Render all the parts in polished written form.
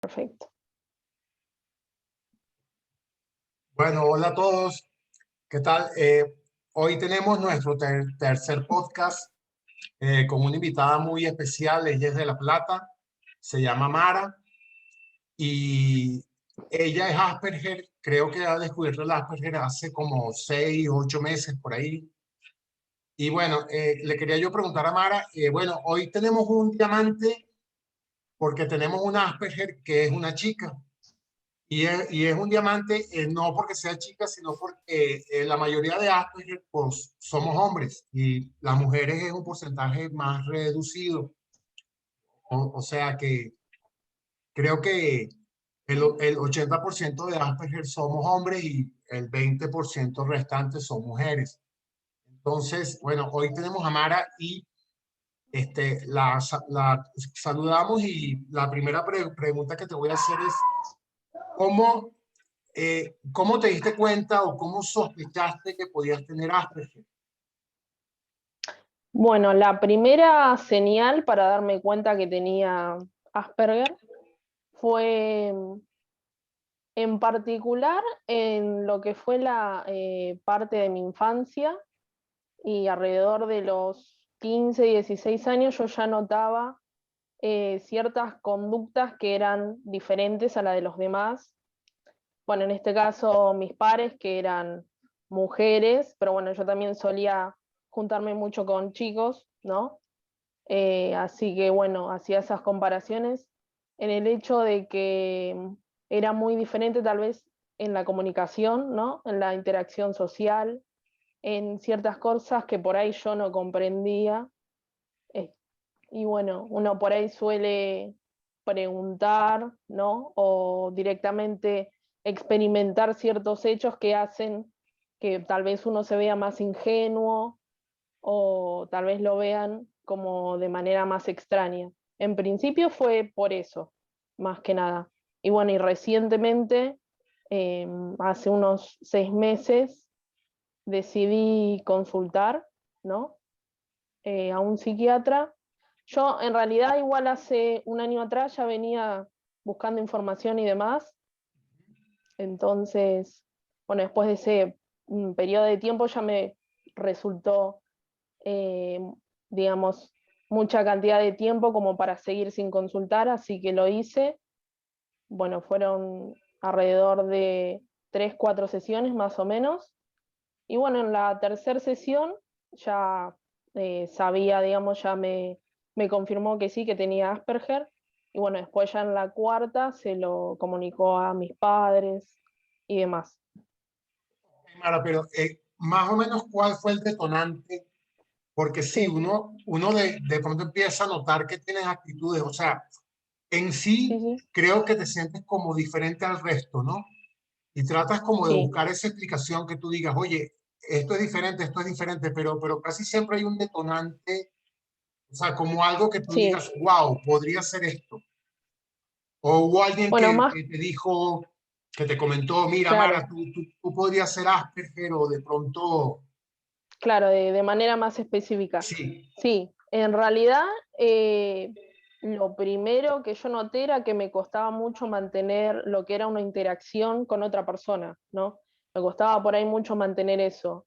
Perfecto. Bueno, hola a todos. ¿Qué tal? Hoy tenemos nuestro tercer podcast con una invitada muy especial. Ella es de La Plata, se llama Mara y ella es Asperger. Creo que ha descubierto el Asperger hace como 6, 8 meses por ahí. Y bueno, le quería yo preguntar a Mara, bueno, hoy tenemos un diamante porque tenemos un Asperger que es una chica. Y es un diamante no porque sea chica, sino porque la mayoría de Asperger pues, somos hombres y las mujeres es un porcentaje más reducido. O sea que creo que el 80% de Asperger somos hombres y el 20% restante son mujeres. Entonces, bueno, hoy tenemos a Mara y la saludamos y la primera pregunta que te voy a hacer es, ¿cómo ¿cómo te diste cuenta o cómo sospechaste que podías tener Asperger? Bueno, la primera señal para darme cuenta que tenía Asperger fue en particular en lo que fue la parte de mi infancia y alrededor de los 15, 16 años yo ya notaba ciertas conductas que eran diferentes a la de los demás. Bueno, en este caso mis pares que eran mujeres, pero bueno, yo también solía juntarme mucho con chicos, ¿no? Así que bueno, hacía esas comparaciones en el hecho de que era muy diferente tal vez en la comunicación, ¿no? En la interacción social, en ciertas cosas que por ahí yo no comprendía. eh, y bueno, uno por ahí suele preguntar, ¿no? O directamente experimentar ciertos hechos que hacen que tal vez uno se vea más ingenuo o tal vez lo vean como de manera más extraña. En principio fue por eso, más que nada. Y bueno, y recientemente, hace unos 6 meses, decidí consultar, ¿no? A un psiquiatra. Yo en realidad igual hace un año atrás ya venía buscando información y demás, entonces, bueno, después de ese periodo de tiempo ya me resultó eh, digamos, mucha cantidad de tiempo como para seguir sin consultar, así que lo hice. Bueno, fueron alrededor de 3, 4 sesiones más o menos. Y bueno, en la tercera sesión ya sabía, digamos, me confirmó que sí, que tenía Asperger. Y bueno, después ya en la cuarta se lo comunicó a mis padres y demás. Mara, pero más o menos cuál fue el detonante, porque si Sí, uno de pronto empieza a notar que tienes actitudes, o sea, en sí, sí sí, creo que te sientes como diferente al resto, ¿no? Y tratas como de sí. buscar esa explicación que tú digas, oye, esto es diferente, pero casi siempre hay un detonante, o sea, como algo que tú Sí. digas, wow, podría ser esto. O hubo alguien Bueno, más que te dijo, que te comentó, mira, Mara, claro. tú podrías ser Asperger o de pronto, Claro, de manera más específica. sí, Sí, en realidad eh, lo primero que yo noté era que me costaba mucho mantener lo que era una interacción con otra persona, ¿no? Me costaba por ahí mucho mantener eso.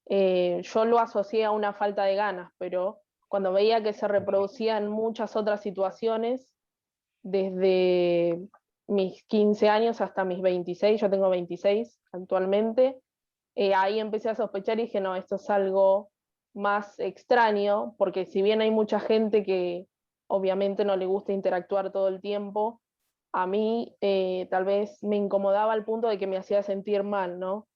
Yo lo asocié a una falta de ganas, pero cuando veía que se reproducía en muchas otras situaciones, desde mis 15 años hasta mis 26, yo tengo 26 actualmente, ahí empecé a sospechar y dije, no, esto es algo más extraño, porque si bien hay mucha gente que obviamente no le gusta interactuar todo el tiempo, a mí tal vez me incomodaba al punto de que me hacía sentir mal, ¿no?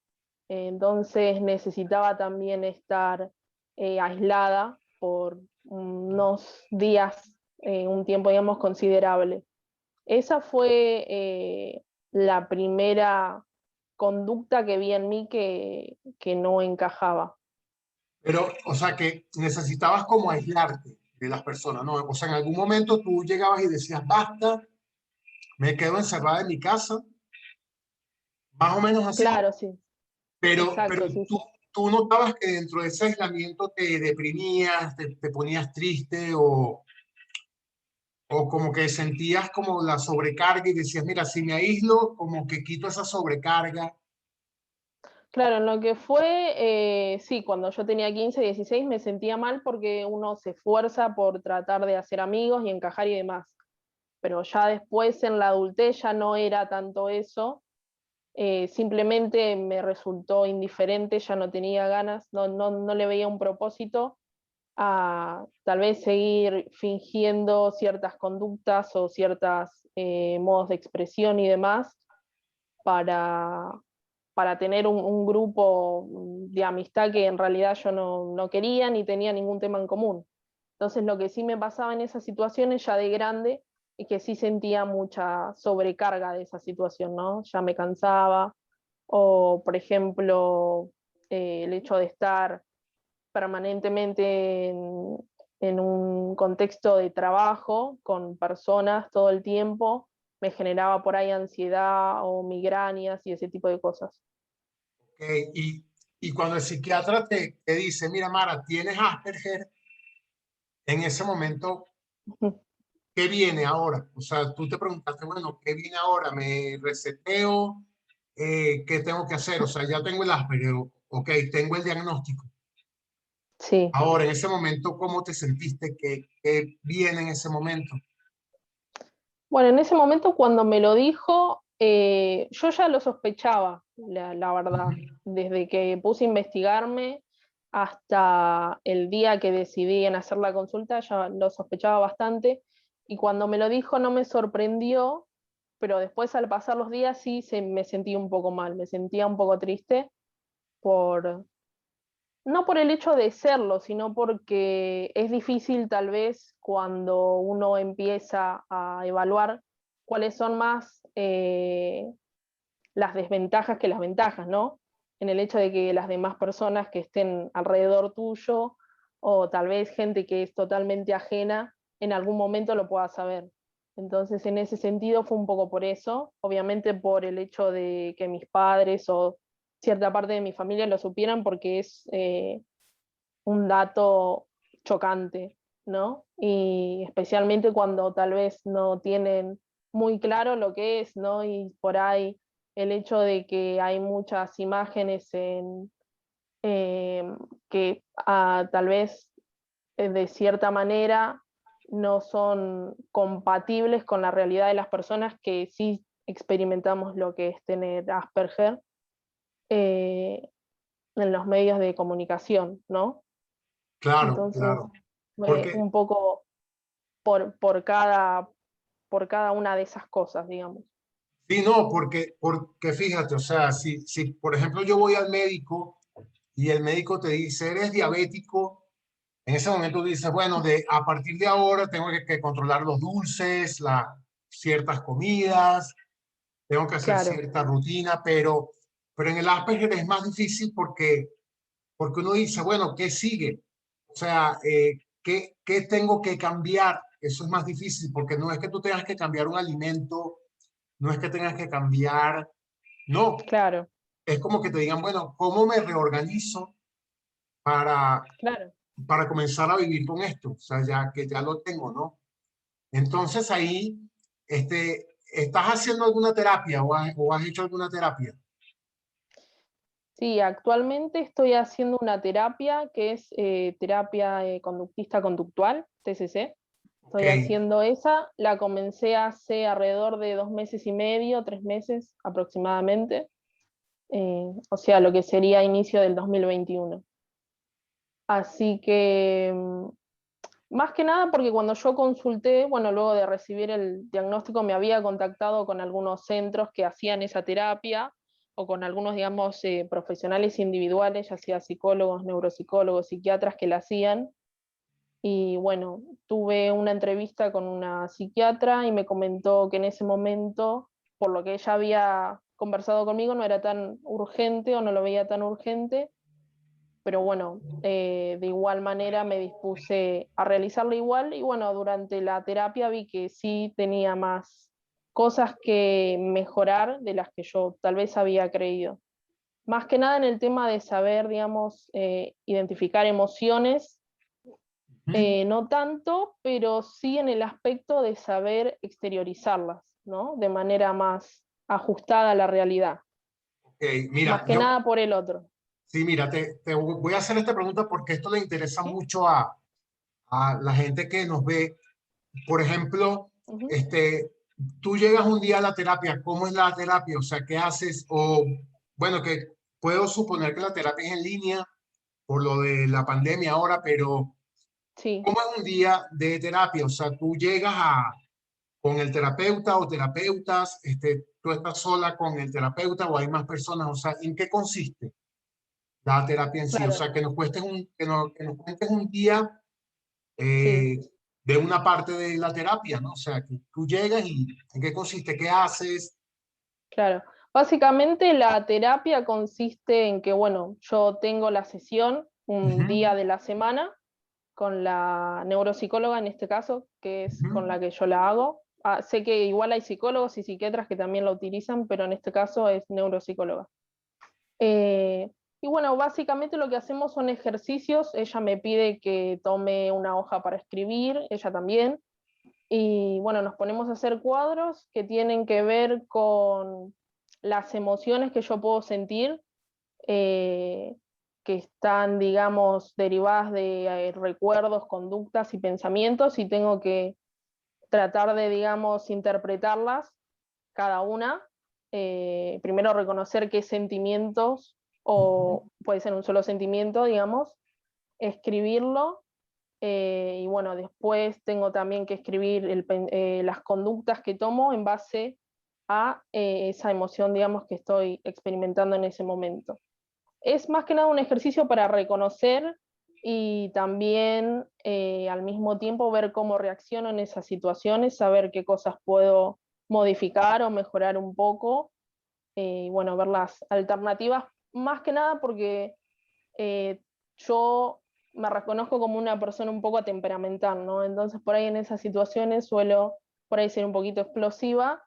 Entonces necesitaba también estar aislada por unos días, un tiempo, digamos, considerable. Esa fue la primera conducta que vi en mí que no encajaba. pero, o sea, que necesitabas como aislarte de las personas, ¿no? O sea, en algún momento tú llegabas y decías, basta, me quedo encerrada en mi casa, más o menos así, Claro, sí, pero exacto, sí, tú, sí. tú notabas que dentro de ese aislamiento te deprimías, te ponías triste o como que sentías como la sobrecarga y decías, mira, si me aíslo, como que quito esa sobrecarga. Claro, en lo que fue, sí, cuando yo tenía 15, 16 me sentía mal porque uno se esfuerza por tratar de hacer amigos y encajar y demás. Pero ya después en la adultez ya no era tanto eso, simplemente me resultó indiferente, ya no tenía ganas, no le veía un propósito a tal vez seguir fingiendo ciertas conductas o ciertos modos de expresión y demás para, para tener un grupo de amistad que en realidad yo no quería ni tenía ningún tema en común. Entonces lo que sí me pasaba en esas situaciones ya de grande es que sí sentía mucha sobrecarga de esa situación, ¿no? Ya me cansaba, o por ejemplo, el hecho de estar permanentemente en un contexto de trabajo con personas todo el tiempo, me generaba por ahí ansiedad o migrañas y ese tipo de cosas. ¿Ok? Y cuando el psiquiatra te dice, mira, Mara, tienes Asperger, en ese momento, ¿qué viene ahora? O sea, tú te preguntaste, bueno, ¿qué viene ahora? ¿Me reseteo? ¿Qué tengo que hacer? O sea, ya tengo el Asperger, ok, tengo el diagnóstico. Sí. Ahora, en ese momento, ¿cómo te sentiste? ¿Qué viene en ese momento? Bueno, en ese momento cuando me lo dijo, yo ya lo sospechaba, la verdad, desde que puse a investigarme hasta el día que decidí en hacer la consulta, ya lo sospechaba bastante, y cuando me lo dijo no me sorprendió, pero después al pasar los días sí me sentí un poco mal, me sentía un poco triste por, no por el hecho de serlo, sino porque es difícil tal vez cuando uno empieza a evaluar cuáles son más las desventajas que las ventajas, ¿no? En el hecho de que las demás personas que estén alrededor tuyo o tal vez gente que es totalmente ajena en algún momento lo pueda saber. Entonces, en ese sentido fue un poco por eso, obviamente por el hecho de que mis padres o cierta parte de mi familia lo supieran porque es un dato chocante, ¿no? Y especialmente cuando tal vez no tienen muy claro lo que es, ¿no? Y por ahí el hecho de que hay muchas imágenes que tal vez de cierta manera no son compatibles con la realidad de las personas que sí experimentamos lo que es tener Asperger eh, en los medios de comunicación, ¿no? Claro, Entonces, claro. un Porque, poco por cada una de esas cosas, digamos. sí, no, porque fíjate, o sea, si por ejemplo yo voy al médico y el médico te dice, eres diabético, en ese momento tú dices, bueno, a partir de ahora tengo que controlar los dulces, ciertas comidas, tengo que hacer Claro, cierta rutina, pero en el Asperger es más difícil porque uno dice, bueno, ¿qué sigue? O sea, ¿qué tengo que cambiar? Eso es más difícil porque no es que tú tengas que cambiar un alimento, no es que tengas que cambiar, no, claro, es como que te digan, bueno, ¿cómo me reorganizo para, claro. para comenzar a vivir con esto? O sea, ya que ya lo tengo, ¿no? Entonces ahí, ¿estás haciendo alguna terapia o has hecho alguna terapia? Sí, actualmente estoy haciendo una terapia que es terapia conductista conductual, TCC. Ok, Estoy haciendo esa, la comencé hace alrededor de 2 meses y medio, 3 meses aproximadamente, o sea, lo que sería inicio del 2021. Así que más que nada porque cuando yo consulté, bueno, luego de recibir el diagnóstico me había contactado con algunos centros que hacían esa terapia o con algunos, digamos, profesionales individuales, ya sea psicólogos, neuropsicólogos, psiquiatras que la hacían. Y bueno, tuve una entrevista con una psiquiatra y me comentó que en ese momento, por lo que ella había conversado conmigo, no era tan urgente o no lo veía tan urgente, pero bueno, de igual manera me dispuse a realizarlo igual y bueno, durante la terapia vi que sí tenía más cosas que mejorar de las que yo tal vez había creído. Más que nada en el tema de saber, digamos, identificar emociones No tanto, pero sí en el aspecto de saber exteriorizarlas, ¿no? De manera más ajustada a la realidad, Mira, más que nada por el otro. sí, mira, te voy a hacer esta pregunta porque esto le interesa ¿Sí? mucho a la gente que nos ve. Por ejemplo, Ujú. este, tú llegas un día a la terapia, ¿cómo es la terapia? O sea, ¿qué haces? O, bueno, que puedo suponer que la terapia es en línea por lo de la pandemia ahora, pero Sí, ¿cómo es un día de terapia? O sea, tú llegas con el terapeuta o terapeutas, tú estás sola con el terapeuta o hay más personas, o sea, ¿en qué consiste la terapia en sí? O claro, sea, que nos cuentes un día sí, eh, de una parte de la terapia, ¿no? O sea, que tú llegas y en qué consiste, qué haces. claro. Básicamente la terapia consiste en que, bueno, yo tengo la sesión un Ujú, día de la semana con la neuropsicóloga en este caso, que es con ujú. la que yo la hago. Ah, sé que igual hay psicólogos y psiquiatras que también la utilizan, pero en este caso es neuropsicóloga. Eh, y bueno, básicamente lo que hacemos son ejercicios. Ella me pide que tome una hoja para escribir, ella también. Y bueno, nos ponemos a hacer cuadros que tienen que ver con las emociones que yo puedo sentir, eh, que están, digamos, derivadas de recuerdos, conductas y pensamientos, y tengo que tratar de, digamos, interpretarlas cada una. Primero reconocer qué sentimientos, o puede ser un solo sentimiento, digamos, escribirlo. Y bueno, después tengo también que escribir las conductas que tomo en base a esa emoción, digamos, que estoy experimentando en ese momento. Es más que nada un ejercicio para reconocer y también al mismo tiempo ver cómo reacciono en esas situaciones, saber qué cosas puedo modificar o mejorar un poco, y bueno, ver las alternativas, más que nada porque eh, yo me reconozco como una persona un poco temperamental, ¿no? Entonces por ahí en esas situaciones suelo por ahí ser un poquito explosiva,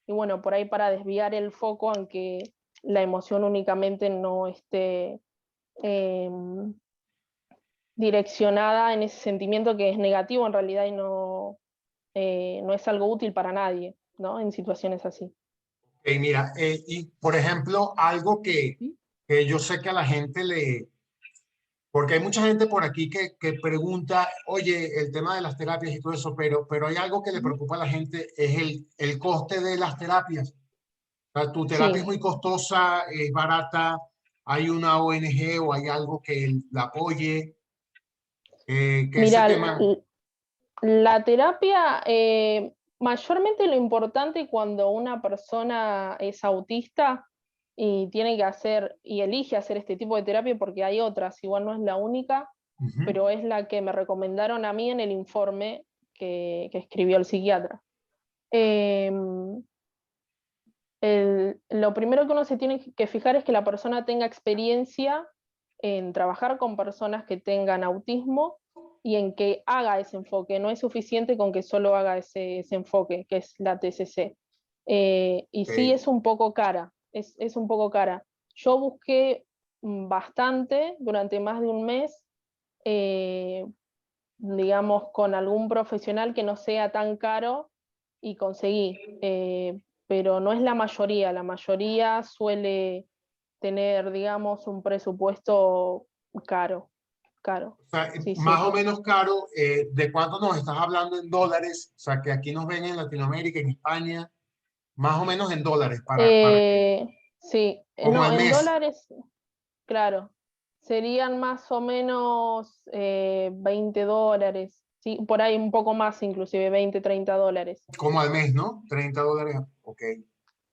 y bueno, por ahí para desviar el foco, aunque la emoción únicamente no esté eh, direccionada en ese sentimiento que es negativo en realidad y no, no es algo útil para nadie, ¿no? En situaciones así. Mira, y por ejemplo, algo ¿Sí? que yo sé que a la gente porque hay mucha gente por aquí que pregunta, oye, el tema de las terapias y todo eso, pero hay algo que le Ujú. preocupa a la gente, es el coste de las terapias. O sea, tu terapia Sí, es muy costosa, es barata, hay una ONG o hay algo que la apoye, que ese mira, tema. la terapia, mayormente lo importante cuando una persona es autista y tiene que hacer y elige hacer este tipo de terapia, porque hay otras, igual no es la única, Ujú, pero es la que me recomendaron a mí en el informe que escribió el psiquiatra. Eh, lo primero que uno se tiene que fijar es que la persona tenga experiencia en trabajar con personas que tengan autismo y en que haga ese enfoque. No es suficiente con que solo haga ese enfoque, que es la TCC. Y sí ok. es un poco cara, es un poco cara. Yo busqué bastante durante más de un mes, eh, digamos, con algún profesional que no sea tan caro, y conseguí, pero no es la mayoría suele tener, digamos, un presupuesto caro, caro. O sea, Sí, más sí. o menos caro, ¿de cuánto nos estás hablando en dólares? O sea, que aquí nos ven en Latinoamérica, en España, más o menos en dólares, para que, Eh, sí, como no, al en mes, dólares, claro, serían más o menos $20, sí, por ahí un poco más, inclusive $20, $30. como al mes, ¿no? $30, ok.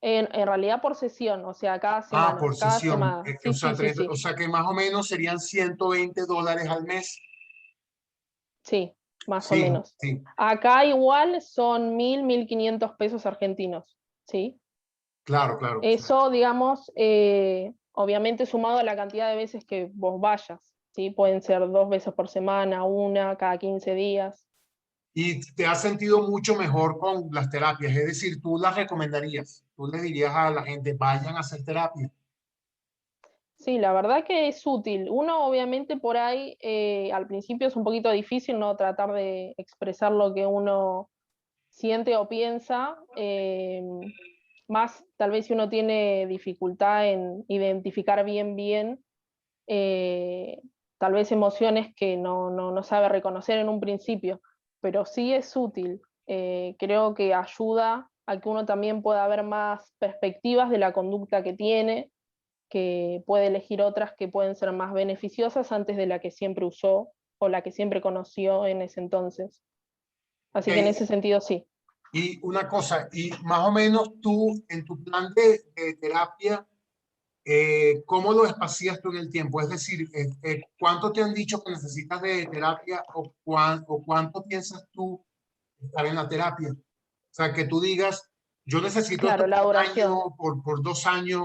En realidad por sesión, o sea, Ah, por cada sesión. semana. O Sí, sea, sí, sí, 30, o sí. sea que más o menos serían $120 al mes. Sí, más o Sí, menos. sí, Acá igual son 1.500 pesos argentinos, ¿sí? claro, claro. O sea, Eso, digamos, obviamente sumado a la cantidad de veces que vos vayas, ¿sí? Pueden ser 2 veces por semana, una, cada 15 días. y te has sentido mucho mejor con las terapias, es decir, tú las recomendarías, tú le dirías a la gente, vayan a hacer terapia. Sí, la verdad que es útil. Uno obviamente por ahí al principio es un poquito difícil, ¿no? Tratar de expresar lo que uno siente o piensa, más tal vez si uno tiene dificultad en identificar bien, eh, tal vez emociones que no sabe reconocer en un principio, pero sí es útil. Creo que ayuda a que uno también pueda ver más perspectivas de la conducta que tiene, que puede elegir otras que pueden ser más beneficiosas antes de la que siempre usó o la que siempre conoció en ese entonces. Ok, Así que en ese sentido sí. y una cosa, y más o menos tú en tu plan de terapia, ¿cómo lo espacias tú en el tiempo? Es decir, ¿cuánto te han dicho que necesitas de terapia o cuánto piensas tú estar en la terapia? O sea, que tú digas, yo necesito esto Claro, la por un duración. año, por 2 años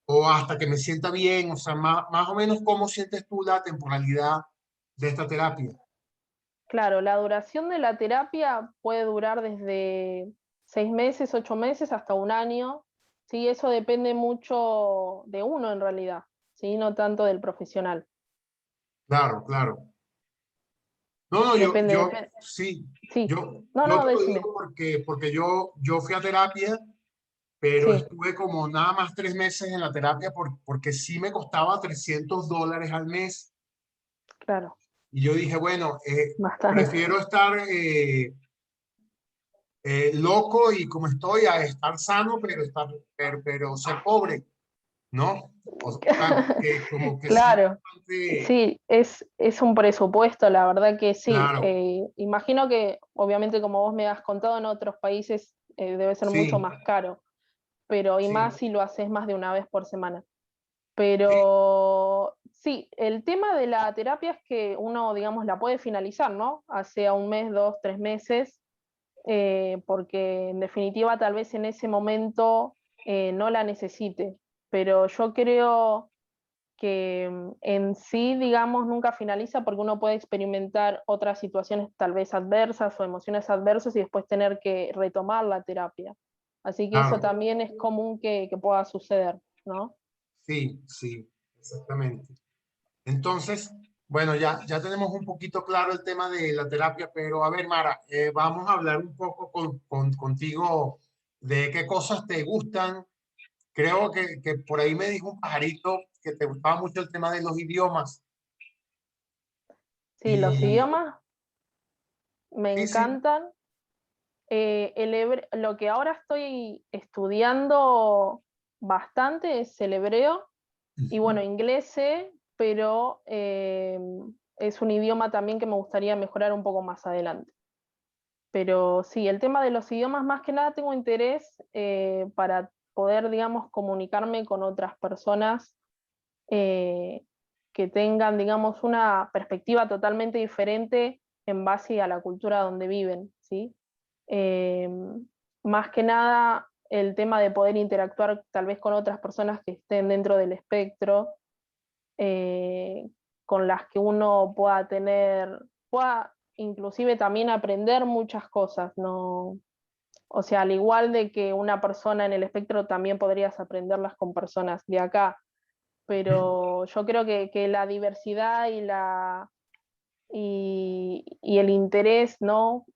o hasta que me sienta bien. O sea, más o menos, ¿cómo sientes tú la temporalidad de esta terapia? Claro, la duración de la terapia puede durar desde 6 meses, 8 meses, hasta un año. Sí, eso depende mucho de uno en realidad, ¿sí? No tanto del profesional. Claro, claro. No, no, Depende. sí, Sí. No, yo no, te lo decime. digo porque yo fui a terapia, pero Sí, estuve como nada más 3 meses en la terapia porque sí me costaba $300 al mes. claro, Y yo dije, bueno, bastante. prefiero estar loco y como estoy a estar sano, pero ser pobre, ¿no? O sea, que como que sí, Claro, bastante, sí, es un presupuesto, la verdad que sí. claro, Imagino que, obviamente, como vos me has contado, en otros países debe ser mucho sí, más caro, pero y más sí, si lo haces más de una vez por semana. sí, Pero sí, el tema de la terapia es que uno, digamos, la puede finalizar, ¿no? Hace un mes, 2, 3 meses, porque en definitiva tal vez en ese momento no la necesite. Pero yo creo que en sí, digamos, nunca finaliza porque uno puede experimentar otras situaciones tal vez adversas o emociones adversas y después tener que retomar la terapia. Así que eso claro, también es común que pueda suceder, ¿no? sí, sí, exactamente. Entonces, bueno, ya tenemos un poquito claro el tema de la terapia, pero a ver, Mara, vamos a hablar un poco contigo de qué cosas te gustan. Creo que por ahí me dijo un pajarito que te gustaba mucho el tema de los idiomas. Sí, los Y idiomas me sí, sí. encantan. Lo que ahora estoy estudiando bastante es el hebreo y bueno, inglés sé, pero es un idioma también que me gustaría mejorar un poco más adelante. Pero sí, el tema de los idiomas, más que nada tengo interés para poder, digamos, comunicarme con otras personas eh, que tengan, digamos, una perspectiva totalmente diferente en base a la cultura donde viven, ¿sí? Eh, Más que nada el tema de poder interactuar tal vez con otras personas que estén dentro del espectro, eh, con las que uno pueda inclusive también aprender muchas cosas, ¿no? O sea, al igual de que una persona en el espectro también podrías aprenderlas con personas de acá, pero yo creo que la diversidad y el interés, ¿no?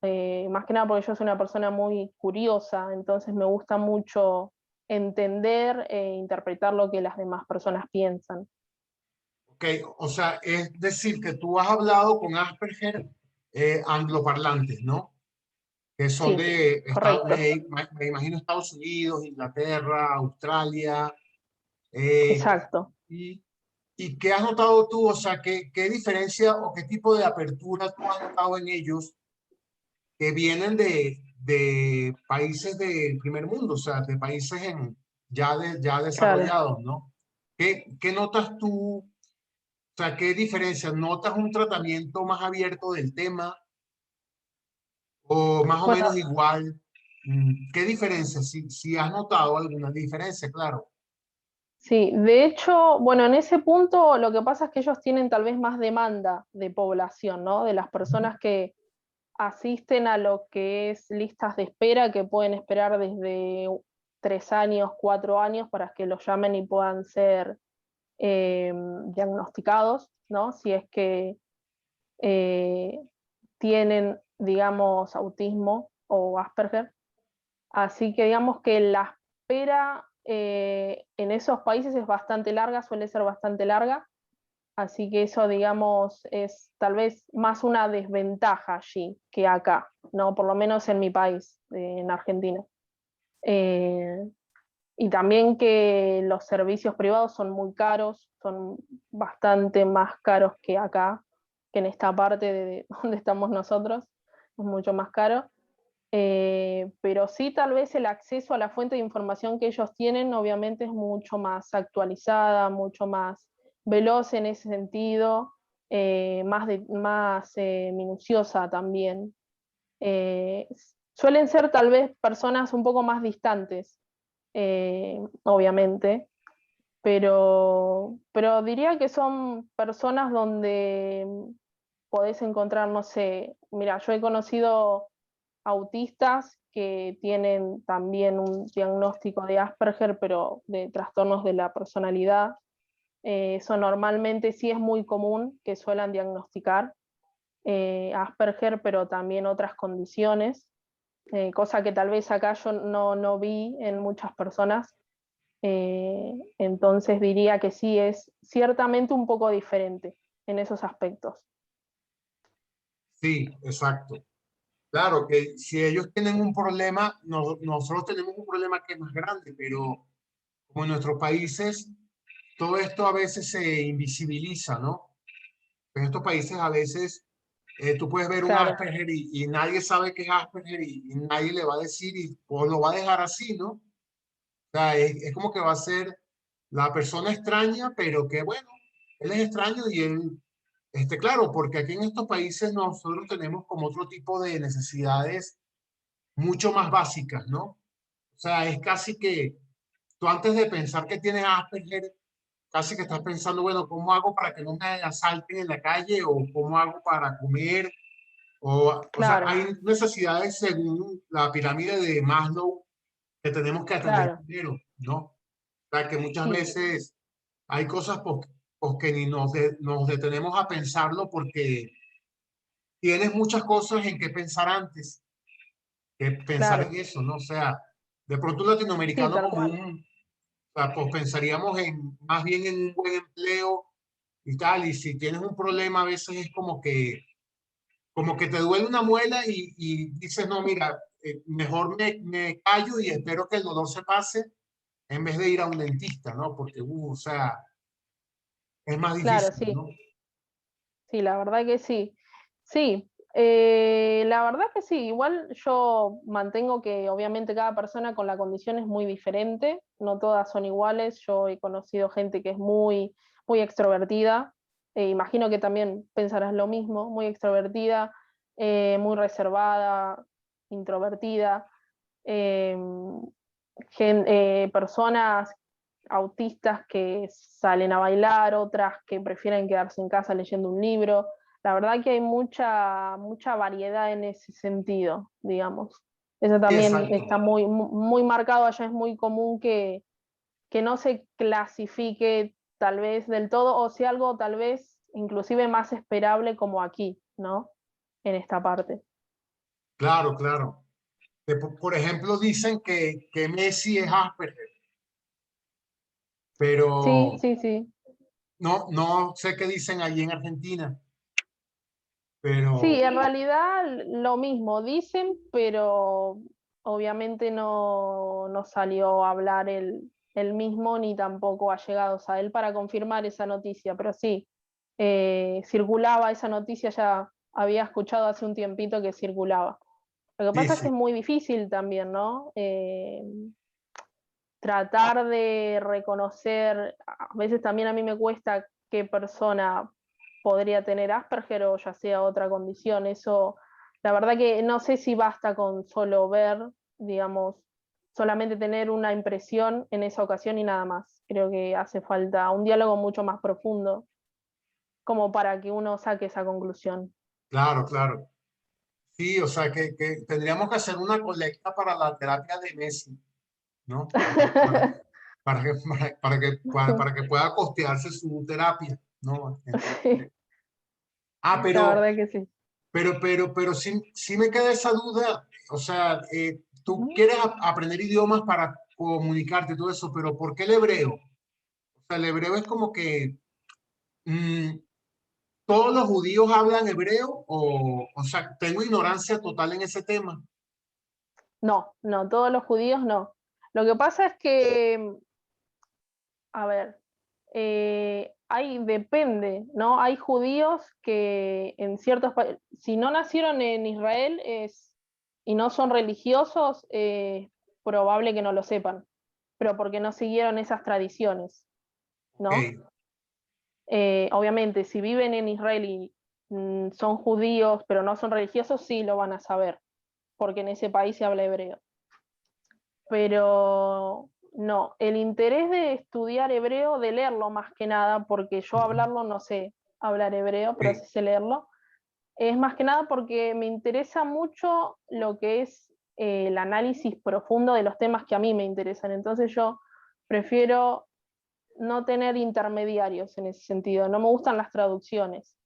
Más que nada porque yo soy una persona muy curiosa, entonces me gusta mucho entender e interpretar lo que las demás personas piensan. Ok, o sea, es decir, que tú has hablado con Asperger angloparlantes, ¿no? Que son Sí, correcto, me imagino Estados Unidos, Inglaterra, Australia. eh, exacto. y, ¿Y qué has notado tú? O sea, ¿qué diferencia o qué tipo de apertura tú has notado en ellos que vienen de países del primer mundo, o sea, de países ya Claro. desarrollados, ¿no? ¿Qué notas tú? O sea, ¿qué diferencia? ¿Notas un tratamiento más abierto del tema o más o Bueno, menos igual? ¿Qué diferencia? Si has notado alguna diferencia, claro. sí, de hecho, bueno, en ese punto lo que pasa es que ellos tienen tal vez más demanda de población, ¿no? De las Ujú. personas que asisten a lo que es listas de espera, que pueden esperar desde 3 años, 4 años para que los llamen y puedan ser diagnosticados, ¿no? Si es que tienen, digamos, autismo o Asperger. Así que digamos que la espera en esos países es bastante larga, suele ser bastante larga. Así que eso, digamos, es tal vez más una desventaja allí que acá, ¿no? Por lo menos en mi país, en Argentina. Eh, y también que los servicios privados son muy caros, son bastante más caros que acá, que en esta parte de donde estamos nosotros, es mucho más caro. Pero sí, tal vez el acceso a la fuente de información que ellos tienen, obviamente, es mucho más actualizada, mucho más veloz en ese sentido, más minuciosa también. Eh, Suelen ser tal vez personas un poco más distantes, obviamente, pero diría que son personas donde podés encontrar, no sé, mira, yo he conocido autistas que tienen también un diagnóstico de Asperger, pero de trastornos de la personalidad. Eso normalmente sí es muy común que suelan diagnosticar Asperger, pero también otras condiciones, cosa que tal vez acá yo no vi en muchas personas. Entonces diría que sí es ciertamente un poco diferente en esos aspectos. Sí, exacto. Claro que si ellos tienen un problema, nosotros tenemos un problema que es más grande, pero como en nuestros países, todo esto a veces se invisibiliza, ¿no? En estos países a veces tú puedes ver un Claro, Asperger y nadie sabe que es Asperger y nadie le va a decir o lo va a dejar así, ¿no? O sea, es como que va a ser la persona extraña, pero que bueno, él es extraño y él, claro, porque aquí en estos países nosotros tenemos como otro tipo de necesidades mucho más básicas, ¿no? O sea, es casi que tú antes de pensar que tienes Asperger, casi que estás pensando, bueno, ¿cómo hago para que no me asalten en la calle? ¿O cómo hago para comer? O sea, claro, hay necesidades según la pirámide de Maslow que tenemos que atender claro. primero, ¿no? O sea, que muchas Sí, veces hay cosas pues, que ni nos detenemos a pensarlo porque tienes muchas cosas en que pensar antes que pensar claro. en eso, ¿no? O sea, de pronto un Sí, latinoamericano tal cual. común, o sea, pues pensaríamos más bien en un buen empleo y tal, y si tienes un problema a veces es como que te duele una muela y dices, no, mira, mejor me callo y espero que el dolor se pase en vez de ir a un dentista, ¿no? Porque, o sea, es más Claro, difícil, sí, ¿no? sí, la verdad que sí. Sí, la verdad que sí. Igual yo mantengo que obviamente cada persona con la condición es muy diferente, no todas son iguales. Yo he conocido gente que es muy, muy extrovertida, imagino que también pensarás lo mismo, muy extrovertida, muy reservada, introvertida. em, Personas autistas que salen a bailar, otras que prefieren quedarse en casa leyendo un libro. La verdad que hay mucha variedad en ese sentido, digamos. Eso Sí, también exacto. está muy marcado allá, es muy común que no se clasifique tal vez del todo, o sea algo tal vez inclusive más esperable como aquí, ¿no? En esta parte. Claro, claro. Que, por ejemplo, dicen que Messi es Asperger, Sí, pero sí, sí. no sé qué dicen allí en Argentina, Sí, pero en realidad lo mismo dicen, pero obviamente no salió a hablar él mismo ni tampoco allegados a él para confirmar esa noticia, pero sí, circulaba esa noticia, ya había escuchado hace un tiempito que circulaba. Lo que sí, pasa es que sí, es muy difícil también, ¿no? Tratar de reconocer, a veces también a mí me cuesta qué persona podría tener Asperger o ya sea otra condición. Eso, la verdad que no sé si basta con solo ver, digamos, solamente tener una impresión en esa ocasión y nada más. Creo que hace falta un diálogo mucho más profundo como para que uno saque esa conclusión. claro, claro. Sí, o sea, que tendríamos que hacer una colecta para la terapia de Messi, ¿no? para que pueda costearse su terapia, ¿no? Sí, Ah, la verdad que sí. pero sí me queda esa duda. O sea, tú Ujú. quieres aprender idiomas para comunicarte y todo eso, pero ¿por qué el hebreo? O sea, el hebreo es como que mm, todos los judíos hablan hebreo, o sea, tengo ignorancia total en ese tema. No, no, todos los judíos no. Lo que pasa es que, a ver, depende, ¿no? Hay judíos que en ciertos países, si no nacieron en Israel y no son religiosos, es probable que no lo sepan, pero porque no siguieron esas tradiciones, ¿no? Ok, Obviamente, si viven en Israel y son judíos, pero no son religiosos, sí lo van a saber, porque en ese país se habla hebreo. Pero no, el interés de estudiar hebreo, de leerlo más que nada, porque yo hablarlo no sé hablar hebreo, pero ok, sí sé leerlo, es más que nada porque me interesa mucho lo que es el análisis profundo de los temas que a mí me interesan. Entonces yo prefiero no tener intermediarios en ese sentido, no me gustan las traducciones.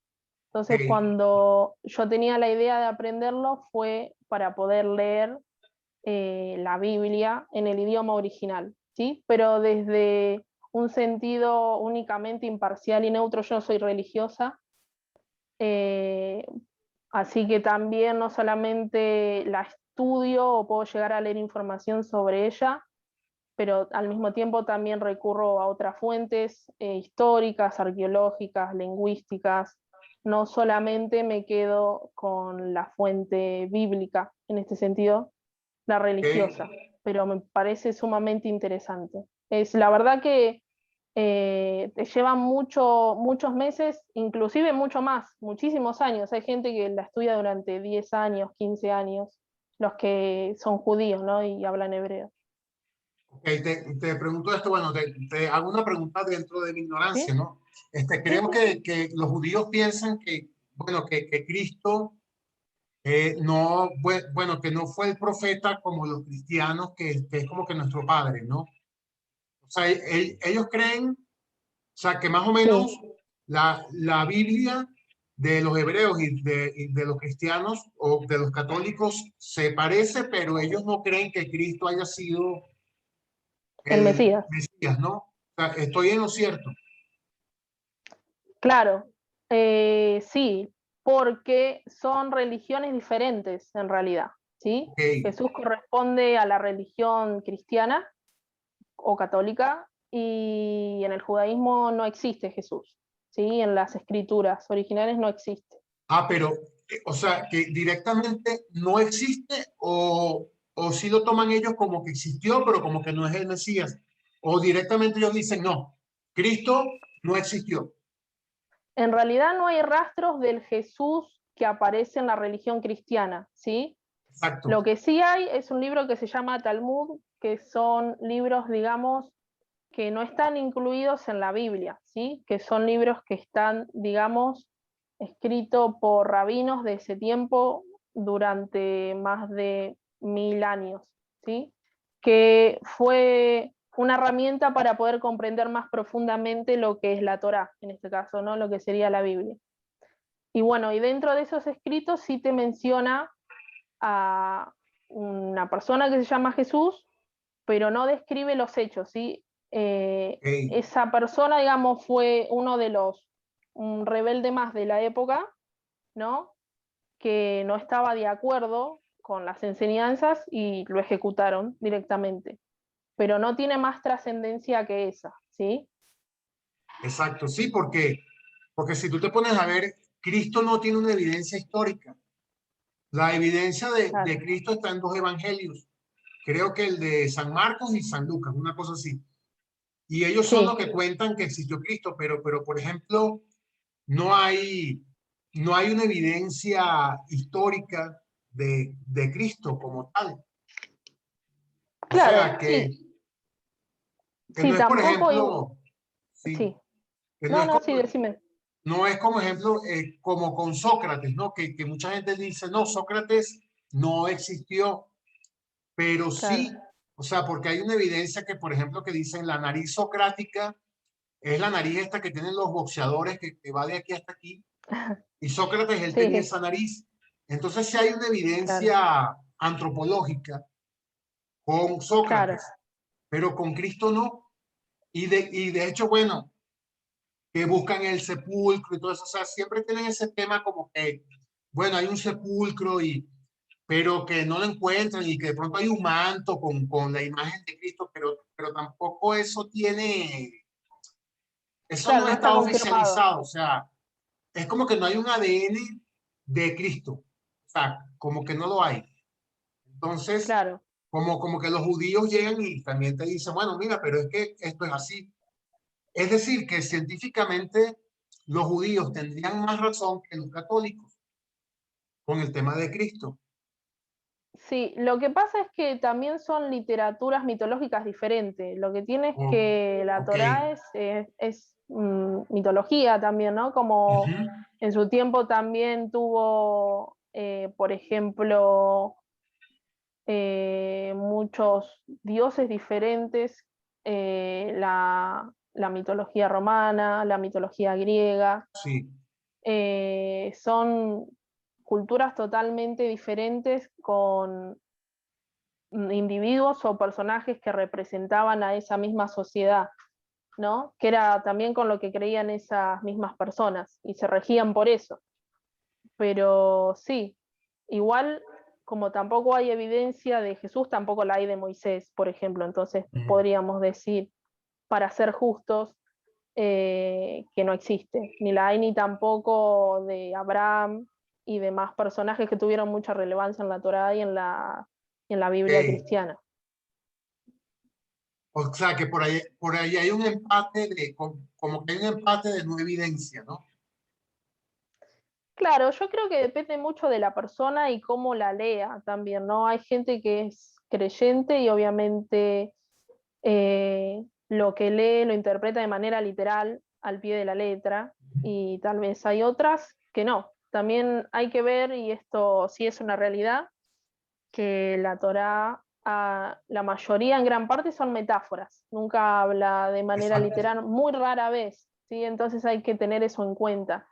Entonces ok. cuando yo tenía la idea de aprenderlo fue para poder leer la Biblia en el idioma original, ¿sí? Pero desde un sentido únicamente imparcial y neutro. Yo no soy religiosa, eh, así que también no solamente la estudio o puedo llegar a leer información sobre ella, pero al mismo tiempo también recurro a otras fuentes históricas, arqueológicas, lingüísticas. No solamente me quedo con la fuente bíblica en este sentido, la religiosa, Ok. pero me parece sumamente interesante. Es la verdad que te llevan muchos meses, inclusive mucho más, muchísimos años. Hay gente que la estudia durante 10 años, 15 años, los que son judíos, ¿no? Y hablan hebreo. Ok, te pregunto esto, bueno, te hago una pregunta dentro de mi ignorancia, ¿Sí? ¿no? Sí, Creo sí, sí. que los judíos piensan que, bueno, que Cristo no, bueno, que no fue el profeta como los cristianos, que es como que nuestro padre, ¿no? O sea, ellos creen, o sea, que más o Sí. menos la Biblia de los hebreos y de los cristianos o de los católicos se parece, pero ellos no creen que Cristo haya sido El el Mesías. Mesías, ¿no? O sea, estoy en lo cierto. Claro, sí, porque son religiones diferentes en realidad, ¿sí? Ok, Jesús corresponde a la religión cristiana o católica y en el judaísmo no existe Jesús, ¿sí? En las escrituras originales no existe. pero, o sea, que directamente no existe o sí lo toman ellos como que existió, pero como que no es el Mesías. O directamente ellos dicen, no, Cristo no existió. En realidad no hay rastros del Jesús que aparece en la religión cristiana, ¿sí? Exacto. Lo que sí hay es un libro que se llama Talmud, que son libros, digamos, que no están incluidos en la Biblia, ¿sí? Que son libros que están, digamos, escritos por rabinos de ese tiempo durante más de 1000 años, ¿sí? Que fue una herramienta para poder comprender más profundamente lo que es la Torá, en este caso, ¿no? Lo que sería la Biblia. Y bueno, y dentro de esos escritos sí te menciona a una persona que se llama Jesús, pero no describe los hechos, ¿sí? Ok, Esa persona, digamos, fue uno de los un rebelde más de la época, ¿no? Que no estaba de acuerdo con las enseñanzas y lo ejecutaron directamente. Pero no tiene más trascendencia que esa, ¿sí? exacto, sí, porque si tú te pones a ver, Cristo no tiene una evidencia histórica. La evidencia de Claro. Cristo está en dos evangelios. Creo que el de San Marcos y San Lucas, una cosa así. Y ellos son los Sí, que cuentan que existió Cristo, pero por ejemplo, no hay, no hay una evidencia histórica de Cristo como tal. O claro, sea, sí, que no sí, es, por tampoco, ejemplo, sí, sí. que no No, es no, como, sí, decime. no es como ejemplo, como con Sócrates, ¿no? Que mucha gente dice, no, Sócrates no existió, pero Claro. sí. O sea, porque hay una evidencia que, por ejemplo, que dicen la nariz socrática es la nariz esta que tienen los boxeadores que va de aquí hasta aquí. Y Sócrates, él tenía Sí, esa nariz. Entonces, sí hay una claro, evidencia antropológica con claro. Sócrates, pero con Cristo no. Y de hecho, bueno, que buscan el sepulcro y todo eso, o sea, siempre tienen ese tema como que, bueno, hay un sepulcro pero que no lo encuentran y que de pronto hay un manto con la imagen de Cristo, pero tampoco eso Claro, no no está está confirmado. oficializado, o sea, es como que no hay un ADN de Cristo, o sea, como que no lo hay. Entonces, Claro. como que los judíos llegan y también te dicen, bueno, mira, pero es que esto es así. Es decir, que científicamente los judíos tendrían más razón que los católicos con el tema de Cristo. Sí, lo que pasa es que también son literaturas mitológicas diferentes. Lo que tiene es O- que la ok. Torá mitología también, ¿no? Como Ujú. en su tiempo también tuvo, por ejemplo, muchos dioses diferentes, la mitología romana, la mitología griega. Sí, Son culturas totalmente diferentes con individuos o personajes que representaban a esa misma sociedad, ¿no? Que era también con lo que creían esas mismas personas y se regían por eso. Pero sí, igual como tampoco hay evidencia de Jesús, tampoco la hay de Moisés, por ejemplo, entonces ujú. podríamos decir, para ser justos, que no existe, ni la hay ni tampoco de Abraham y demás personajes que tuvieron mucha relevancia en la Torá y en la Biblia Ok. cristiana. O sea, que por ahí hay un empate como que hay un empate de no evidencia, ¿no? Claro, yo creo que depende mucho de la persona y cómo la lea también, ¿no? Hay gente que es creyente y obviamente lo que lee lo interpreta de manera literal, al pie de la letra, y tal vez hay otras que no. También hay que ver, y esto sí es una realidad, que la Torá, la mayoría en gran parte son metáforas, nunca habla de manera Exacto. literal, muy rara vez, ¿sí? Entonces hay que tener eso en cuenta.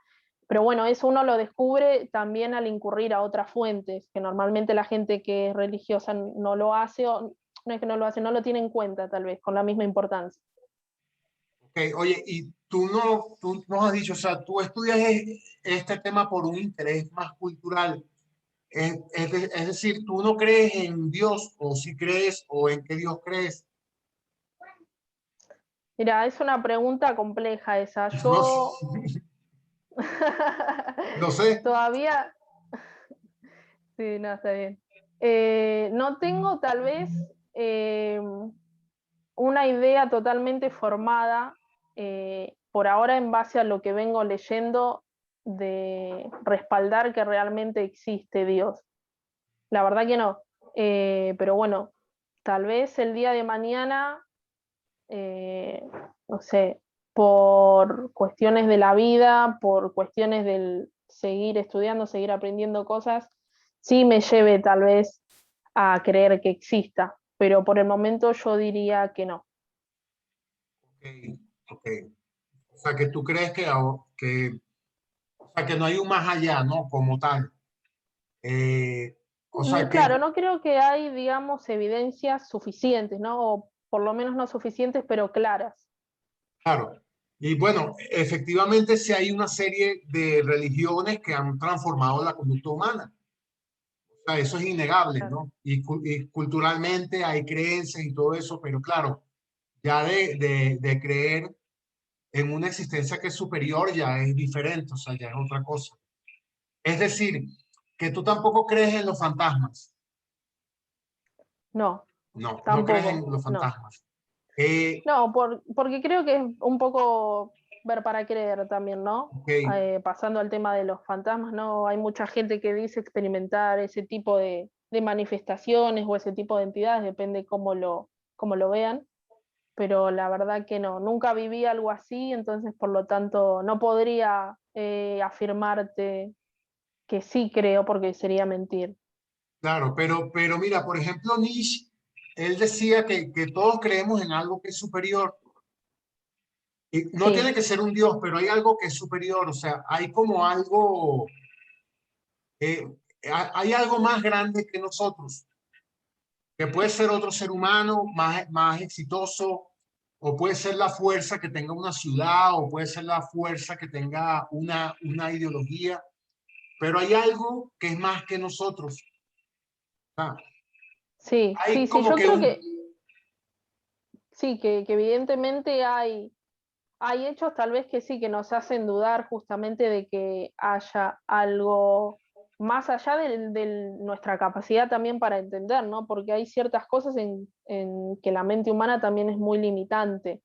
Pero bueno, eso uno lo descubre también al incurrir a otras fuentes, que normalmente la gente que es religiosa no lo hace, o no es que no lo hace, no lo tiene en cuenta tal vez con la misma importancia. Ok, oye, y tú nos has dicho, o sea, tú estudias este tema por un interés más cultural. Es decir, tú no crees en Dios, o si crees, o en qué Dios crees. Mira, es una pregunta compleja esa. No, Yo no sé. todavía, sí, no, está bien. No tengo tal vez una idea totalmente formada, por ahora en base a lo que vengo leyendo, de respaldar que realmente existe Dios. La verdad que no. Pero bueno, tal vez el día de mañana, no sé, por cuestiones de la vida, por cuestiones del seguir estudiando, seguir aprendiendo cosas, sí me lleve tal vez a creer que exista, pero por el momento yo diría que no. Ok, ok. O sea, que tú crees o sea, que no hay un más allá, ¿no? Como tal. O sea, Claro, que, no creo que hay, digamos, evidencias suficientes, ¿no? O por lo menos no suficientes, pero claras. claro. Y bueno, efectivamente sí hay una serie de religiones que han transformado la conducta humana. O sea, eso es innegable, Claro. ¿no? Y culturalmente hay creencias y todo eso, pero claro, ya de creer en una existencia que es superior ya es diferente, o sea, ya es otra cosa. Es decir, que tú tampoco crees en los fantasmas. No, No, no crees en tampoco, los no. fantasmas. Eh, No, porque creo que es un poco ver para creer también, ¿no? ok, Pasando al tema de los fantasmas, ¿no? Hay mucha gente que dice experimentar ese tipo de manifestaciones o ese tipo de entidades, depende cómo lo vean, pero la verdad que no, nunca viví algo así, entonces por lo tanto no podría afirmarte que sí creo porque sería mentir. claro, pero mira, por ejemplo, Nietzsche. él decía que todos creemos en algo que es superior. Y no Sí, tiene que ser un Dios, pero hay algo que es superior, o sea, hay como algo, eh, hay algo más grande que nosotros, que puede ser otro ser humano más exitoso, o puede ser la fuerza que tenga una ciudad, o puede ser la fuerza que tenga una ideología, pero hay algo que es más que nosotros. Ah, sí, hay sí, sí, como yo que creo un, que sí, que evidentemente hay hechos tal vez que sí, que nos hacen dudar justamente de que haya algo más allá de nuestra capacidad también para entender, ¿no? Porque hay ciertas cosas en que la mente humana también es muy limitante.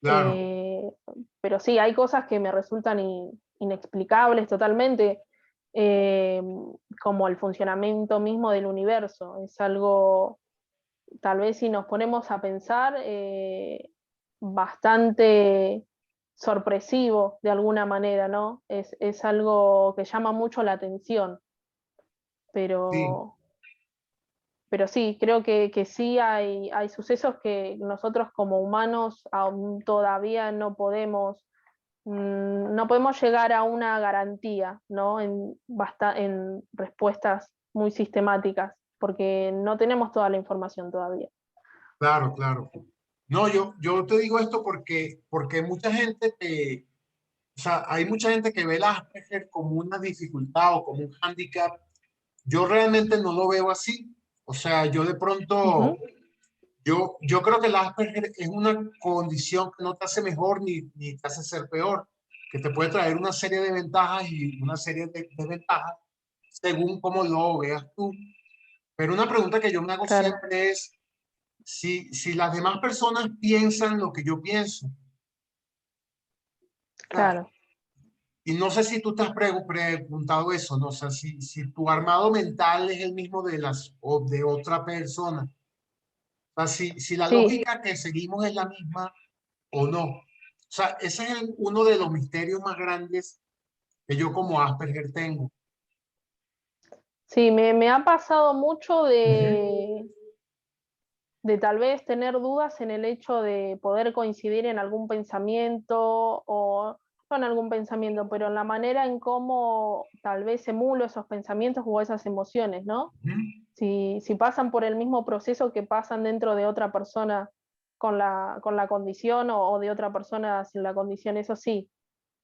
claro, Eh, pero sí, hay cosas que me resultan inexplicables totalmente, eh, como el funcionamiento mismo del universo. Es algo, tal vez si nos ponemos a pensar, bastante sorpresivo de alguna manera, ¿no? Es algo que llama mucho la atención, sí, pero, pero sí, creo que sí hay sucesos que nosotros como humanos aún todavía no podemos llegar a una garantía, ¿no? En respuestas muy sistemáticas, porque no tenemos toda la información todavía. claro, claro. No, yo te digo esto porque mucha gente o sea, hay mucha gente que ve el Asperger como una dificultad o como un hándicap. Yo realmente no lo veo así. O sea, yo de pronto, Ujú, yo creo que el Asperger es una condición que no te hace mejor ni te hace ser peor, que te puede traer una serie de ventajas y una serie de desventajas según cómo lo veas tú. Pero una pregunta que yo me hago claro, siempre es si las demás personas piensan lo que yo pienso. O sea, claro. y no sé si tú te has preguntado eso, ¿no? O sea, si tu armado mental es el mismo o de otra persona. O sea, si la Sí, lógica que seguimos es la misma o no. O sea, ese es uno de los misterios más grandes que yo como Asperger tengo. sí, me ha pasado mucho Ujú, de tal vez tener dudas en el hecho de poder coincidir en algún pensamiento o no en algún pensamiento, pero en la manera en cómo tal vez emulo esos pensamientos o esas emociones, ¿no? ujú. Si pasan por el mismo proceso que pasan dentro de otra persona con la condición o de otra persona sin la condición, eso sí,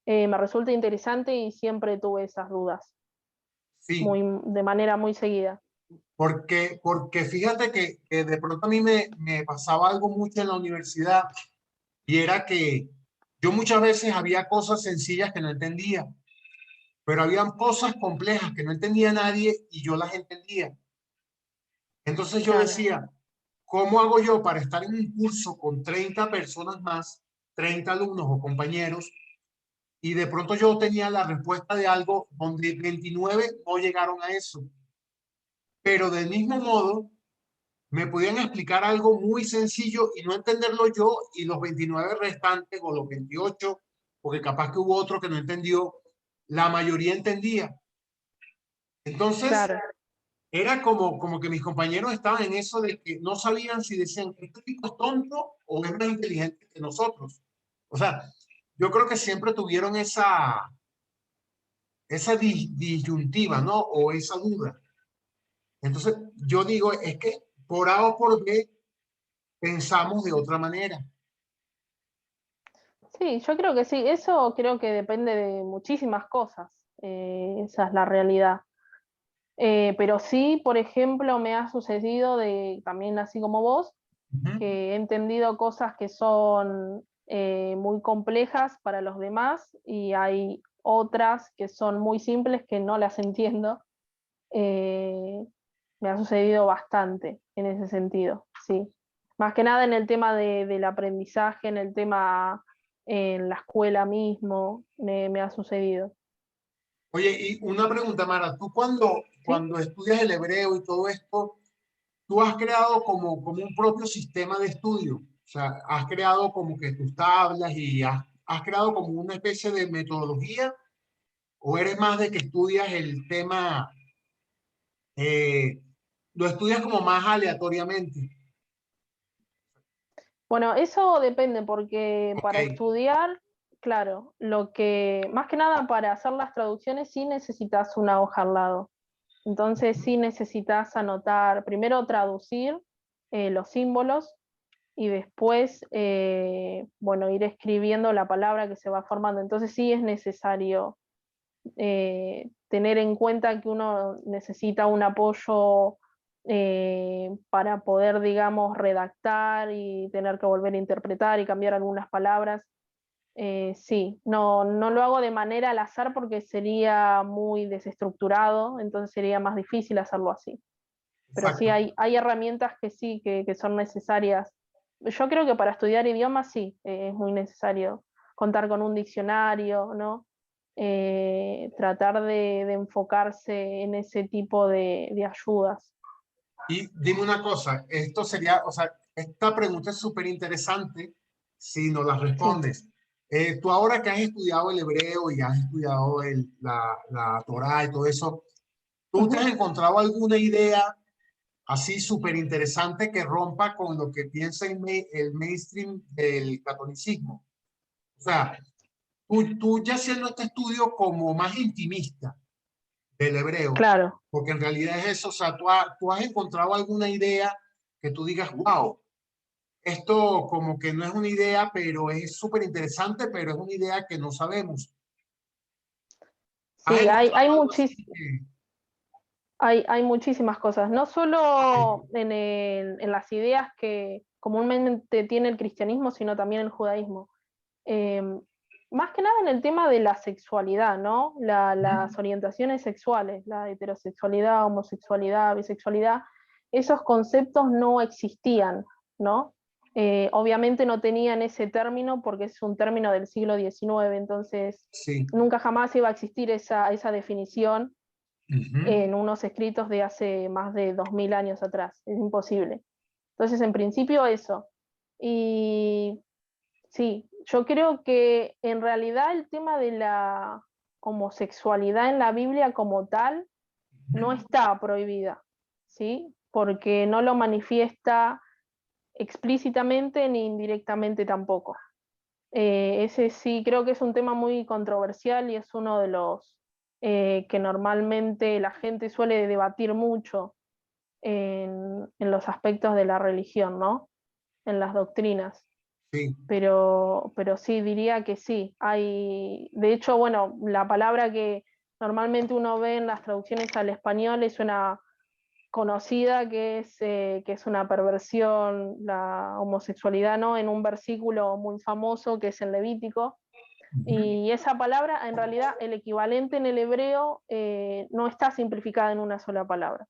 me resulta interesante y siempre tuve esas dudas, Sí, de manera muy seguida. porque fíjate que de pronto a mí me pasaba algo mucho en la universidad y era que yo muchas veces había cosas sencillas que no entendía, pero habían cosas complejas que no entendía nadie y yo las entendía. Entonces yo Claro, decía, ¿cómo hago yo para estar en un curso con 30 personas más, 30 alumnos o compañeros, y de pronto yo tenía la respuesta de algo donde 29 no llegaron a eso? Pero del mismo modo, me podían explicar algo muy sencillo y no entenderlo yo y los 29 restantes o los 28, porque capaz que hubo otro que no entendió, la mayoría entendía. Entonces, claro. era como que mis compañeros estaban en eso de que no sabían si decían que este tipo es tonto o es más inteligente que nosotros. O sea, yo creo que siempre tuvieron esa disyuntiva, ¿no? O esa duda. Entonces, yo digo, es que por A o por B pensamos de otra manera. Sí, yo creo que sí, eso creo que depende de muchísimas cosas, esa es la realidad. Pero sí, por ejemplo, me ha sucedido también así como vos, Ujú. que he entendido cosas que son muy complejas para los demás y hay otras que son muy simples que no las entiendo. Eh, Me ha sucedido bastante en ese sentido, sí. Más que nada en el tema del aprendizaje, en el tema en la escuela mismo, me ha sucedido. Oye, y una pregunta, Mara, tú ¿Sí? cuando estudias el hebreo y todo esto, tú has creado como un propio sistema de estudio. O sea, has creado como que tus tablas y has creado como una especie de metodología o eres más de que estudias el tema, eh, lo estudias como más aleatoriamente. Bueno, eso depende porque Ok, para estudiar, claro, lo que, más que nada para hacer las traducciones sí necesitas una hoja al lado. Entonces sí necesitas anotar, primero traducir los símbolos y después, bueno, ir escribiendo la palabra que se va formando. Entonces sí es necesario tener en cuenta que uno necesita un apoyo para poder, digamos, redactar y tener que volver a interpretar y cambiar algunas palabras. Sí, no lo hago de manera al azar porque sería muy desestructurado, entonces sería más difícil hacerlo así. Pero sí exacto. hay herramientas que sí, que son necesarias. Yo creo que para estudiar idiomas sí, es muy necesario contar con un diccionario, ¿no? Tratar de enfocarse en ese tipo de ayudas. Y dime una cosa, esto sería, o sea, esta pregunta es súper interesante si nos la Sí. respondes. Tú ahora que has estudiado el hebreo y has estudiado la Torá y todo eso, ¿tú te has Ujú. encontrado alguna idea así súper interesante que rompa con lo que piensa el mainstream del catolicismo? O sea, tú ya haciendo este estudio como más intimista del hebreo, Claro. porque en realidad es eso, o sea, tú has encontrado alguna idea que tú digas, wow, esto como que no es una idea, pero es súper interesante, pero es una idea que no sabemos. ¿Has Sí, encontrado algo así que, hay muchísimas cosas, no solo en las ideas que comúnmente tiene el cristianismo, sino también el judaísmo. Eh, Más que nada en el tema de la sexualidad, ¿no? Las orientaciones sexuales, la heterosexualidad, homosexualidad, bisexualidad, esos conceptos no existían, ¿no? Obviamente no tenían ese término porque es un término del siglo XIX, entonces sí, nunca jamás iba a existir esa definición ujú, en unos escritos de hace más de 2000 años atrás, es imposible. Entonces, en principio eso. Y sí, yo creo que en realidad el tema de la homosexualidad en la Biblia como tal no ujú, está prohibida, ¿sí? Porque no lo manifiesta explícitamente ni indirectamente tampoco. Ese sí creo que es un tema muy controversial y es uno de los que normalmente la gente suele debatir mucho en los aspectos de la religión, ¿no? En las doctrinas. sí, Pero sí, diría que sí. Hay, de hecho, bueno, la palabra que normalmente uno ve en las traducciones al español es una conocida que es una perversión, la homosexualidad, ¿no? En un versículo muy famoso que es en Levítico. ujú, Y esa palabra, en realidad, el equivalente en el hebreo no está simplificada en una sola palabra.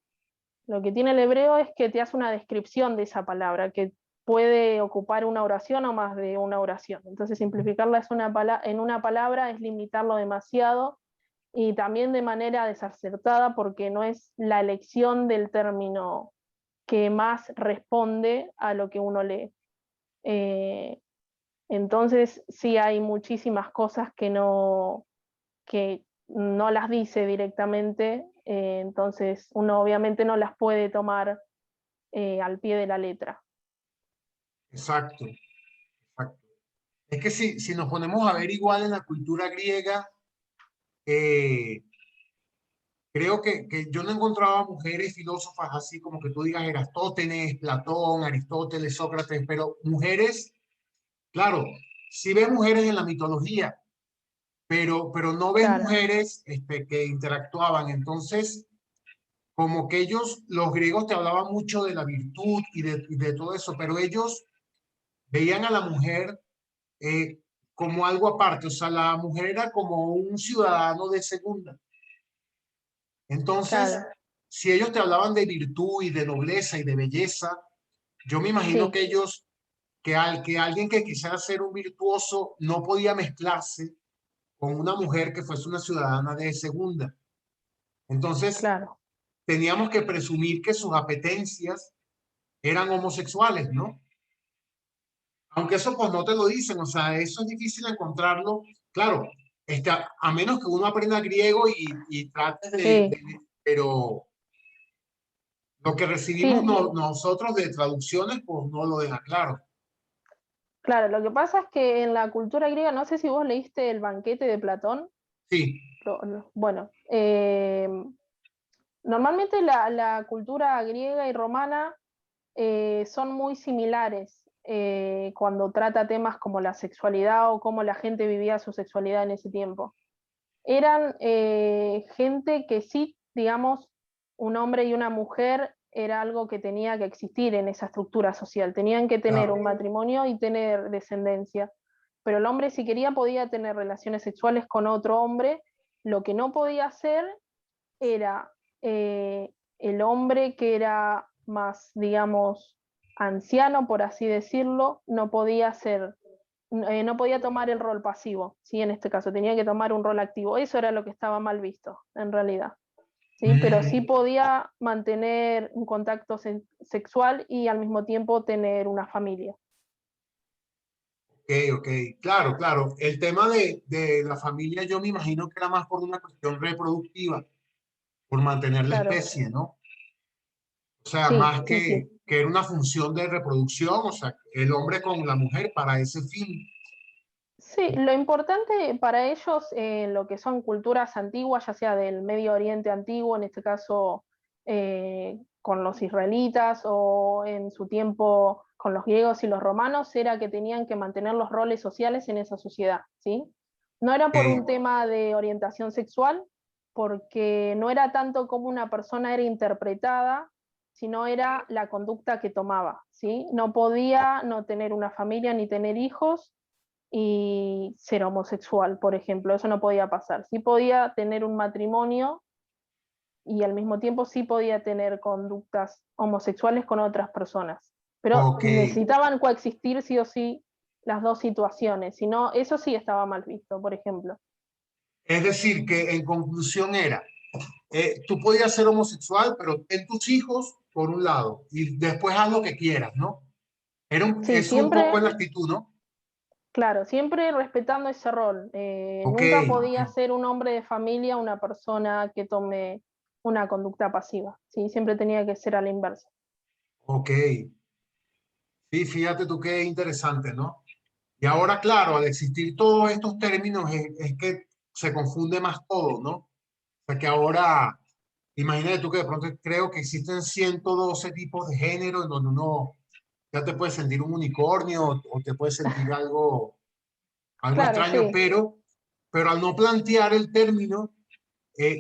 Lo que tiene el hebreo es que te hace una descripción de esa palabra, que puede ocupar una oración o más de una oración. Entonces, simplificarla en una palabra es limitarlo demasiado y también de manera desacertada porque no es la elección del término que más responde a lo que uno lee. Eh, entonces, sí hay muchísimas cosas que no las dice directamente, entonces uno obviamente no las puede tomar al pie de la letra. exacto, exacto. Es que si nos ponemos a ver igual en la cultura griega, eh, creo que yo no encontraba mujeres filósofas así como que tú digas Eratóstenes, Platón, Aristóteles, Sócrates, pero mujeres, claro, sí ves mujeres en la mitología, pero no ves Claro, mujeres que interactuaban. Entonces, como que ellos, los griegos te hablaban mucho de la virtud y de todo eso, pero ellos veían a la mujer eh, como algo aparte, o sea, la mujer era como un ciudadano de segunda. Entonces, claro, si ellos te hablaban de virtud y de nobleza y de belleza, yo me imagino sí, que ellos, que alguien que quisiera ser un virtuoso no podía mezclarse con una mujer que fuese una ciudadana de segunda. Entonces, claro. teníamos que presumir que sus apetencias eran homosexuales, ¿no? Aunque eso pues no te lo dicen, o sea, eso es difícil encontrarlo. Claro, a menos que uno aprenda griego y trate Sí, pero lo que recibimos sí, nosotros de traducciones, pues no lo deja claro. Claro, lo que pasa es que en la cultura griega, no sé si vos leíste El banquete de Platón. Sí, Bueno, normalmente la cultura griega y romana son muy similares cuando trata temas como la sexualidad o cómo la gente vivía su sexualidad en ese tiempo. Eran gente que sí, digamos, un hombre y una mujer era algo que tenía que existir en esa estructura social. Tenían que tener claro. un matrimonio y tener descendencia. Pero el hombre, si quería, podía tener relaciones sexuales con otro hombre. Lo que no podía hacer era el hombre que era más, digamos, anciano, por así decirlo, no podía ser, no podía tomar el rol pasivo, ¿sí? En este caso, tenía que tomar un rol activo. Eso era lo que estaba mal visto, en realidad. ¿Sí? Pero sí Mm, podía mantener un contacto sexual y al mismo tiempo tener una familia. ok, ok. Claro, claro. El tema de la familia yo me imagino que era más por una cuestión reproductiva, por mantener la Claro. especie, ¿no? O sea, Sí, más sí, sí. que era una función de reproducción, o sea, el hombre con la mujer para ese fin. Sí, lo importante para ellos en lo que son culturas antiguas, ya sea del Medio Oriente antiguo, en este caso con los israelitas o en su tiempo con los griegos y los romanos, era que tenían que mantener los roles sociales en esa sociedad, ¿sí? No era por un Ok, tema de orientación sexual, porque no era tanto como una persona era interpretada, sino era la conducta que tomaba, ¿sí? No podía no tener una familia ni tener hijos y ser homosexual, por ejemplo. Eso no podía pasar. Sí podía tener un matrimonio y al mismo tiempo sí podía tener conductas homosexuales con otras personas. Pero ok. necesitaban coexistir sí o sí las dos situaciones, si no, eso sí estaba mal visto, por ejemplo. Es decir, que en conclusión era, tú podías ser homosexual, pero ten tus hijos por un lado y después haz lo que quieras, ¿no? Sí, Eso un poco en siempre, la actitud, ¿no? claro, siempre respetando ese rol. Ok, Nunca podía ser un hombre de familia una persona que tome una conducta pasiva, ¿sí? Siempre tenía que ser a la inversa. ok. Sí, fíjate tú qué interesante, ¿no? Y ahora, claro, al existir todos estos términos, es que se confunde más todo, ¿no? O sea que ahora, imagínate tú que de pronto creo que existen 112 tipos de género en donde uno ya te puedes sentir un unicornio o te puedes sentir algo Claro, extraño, sí. pero al no plantear el término,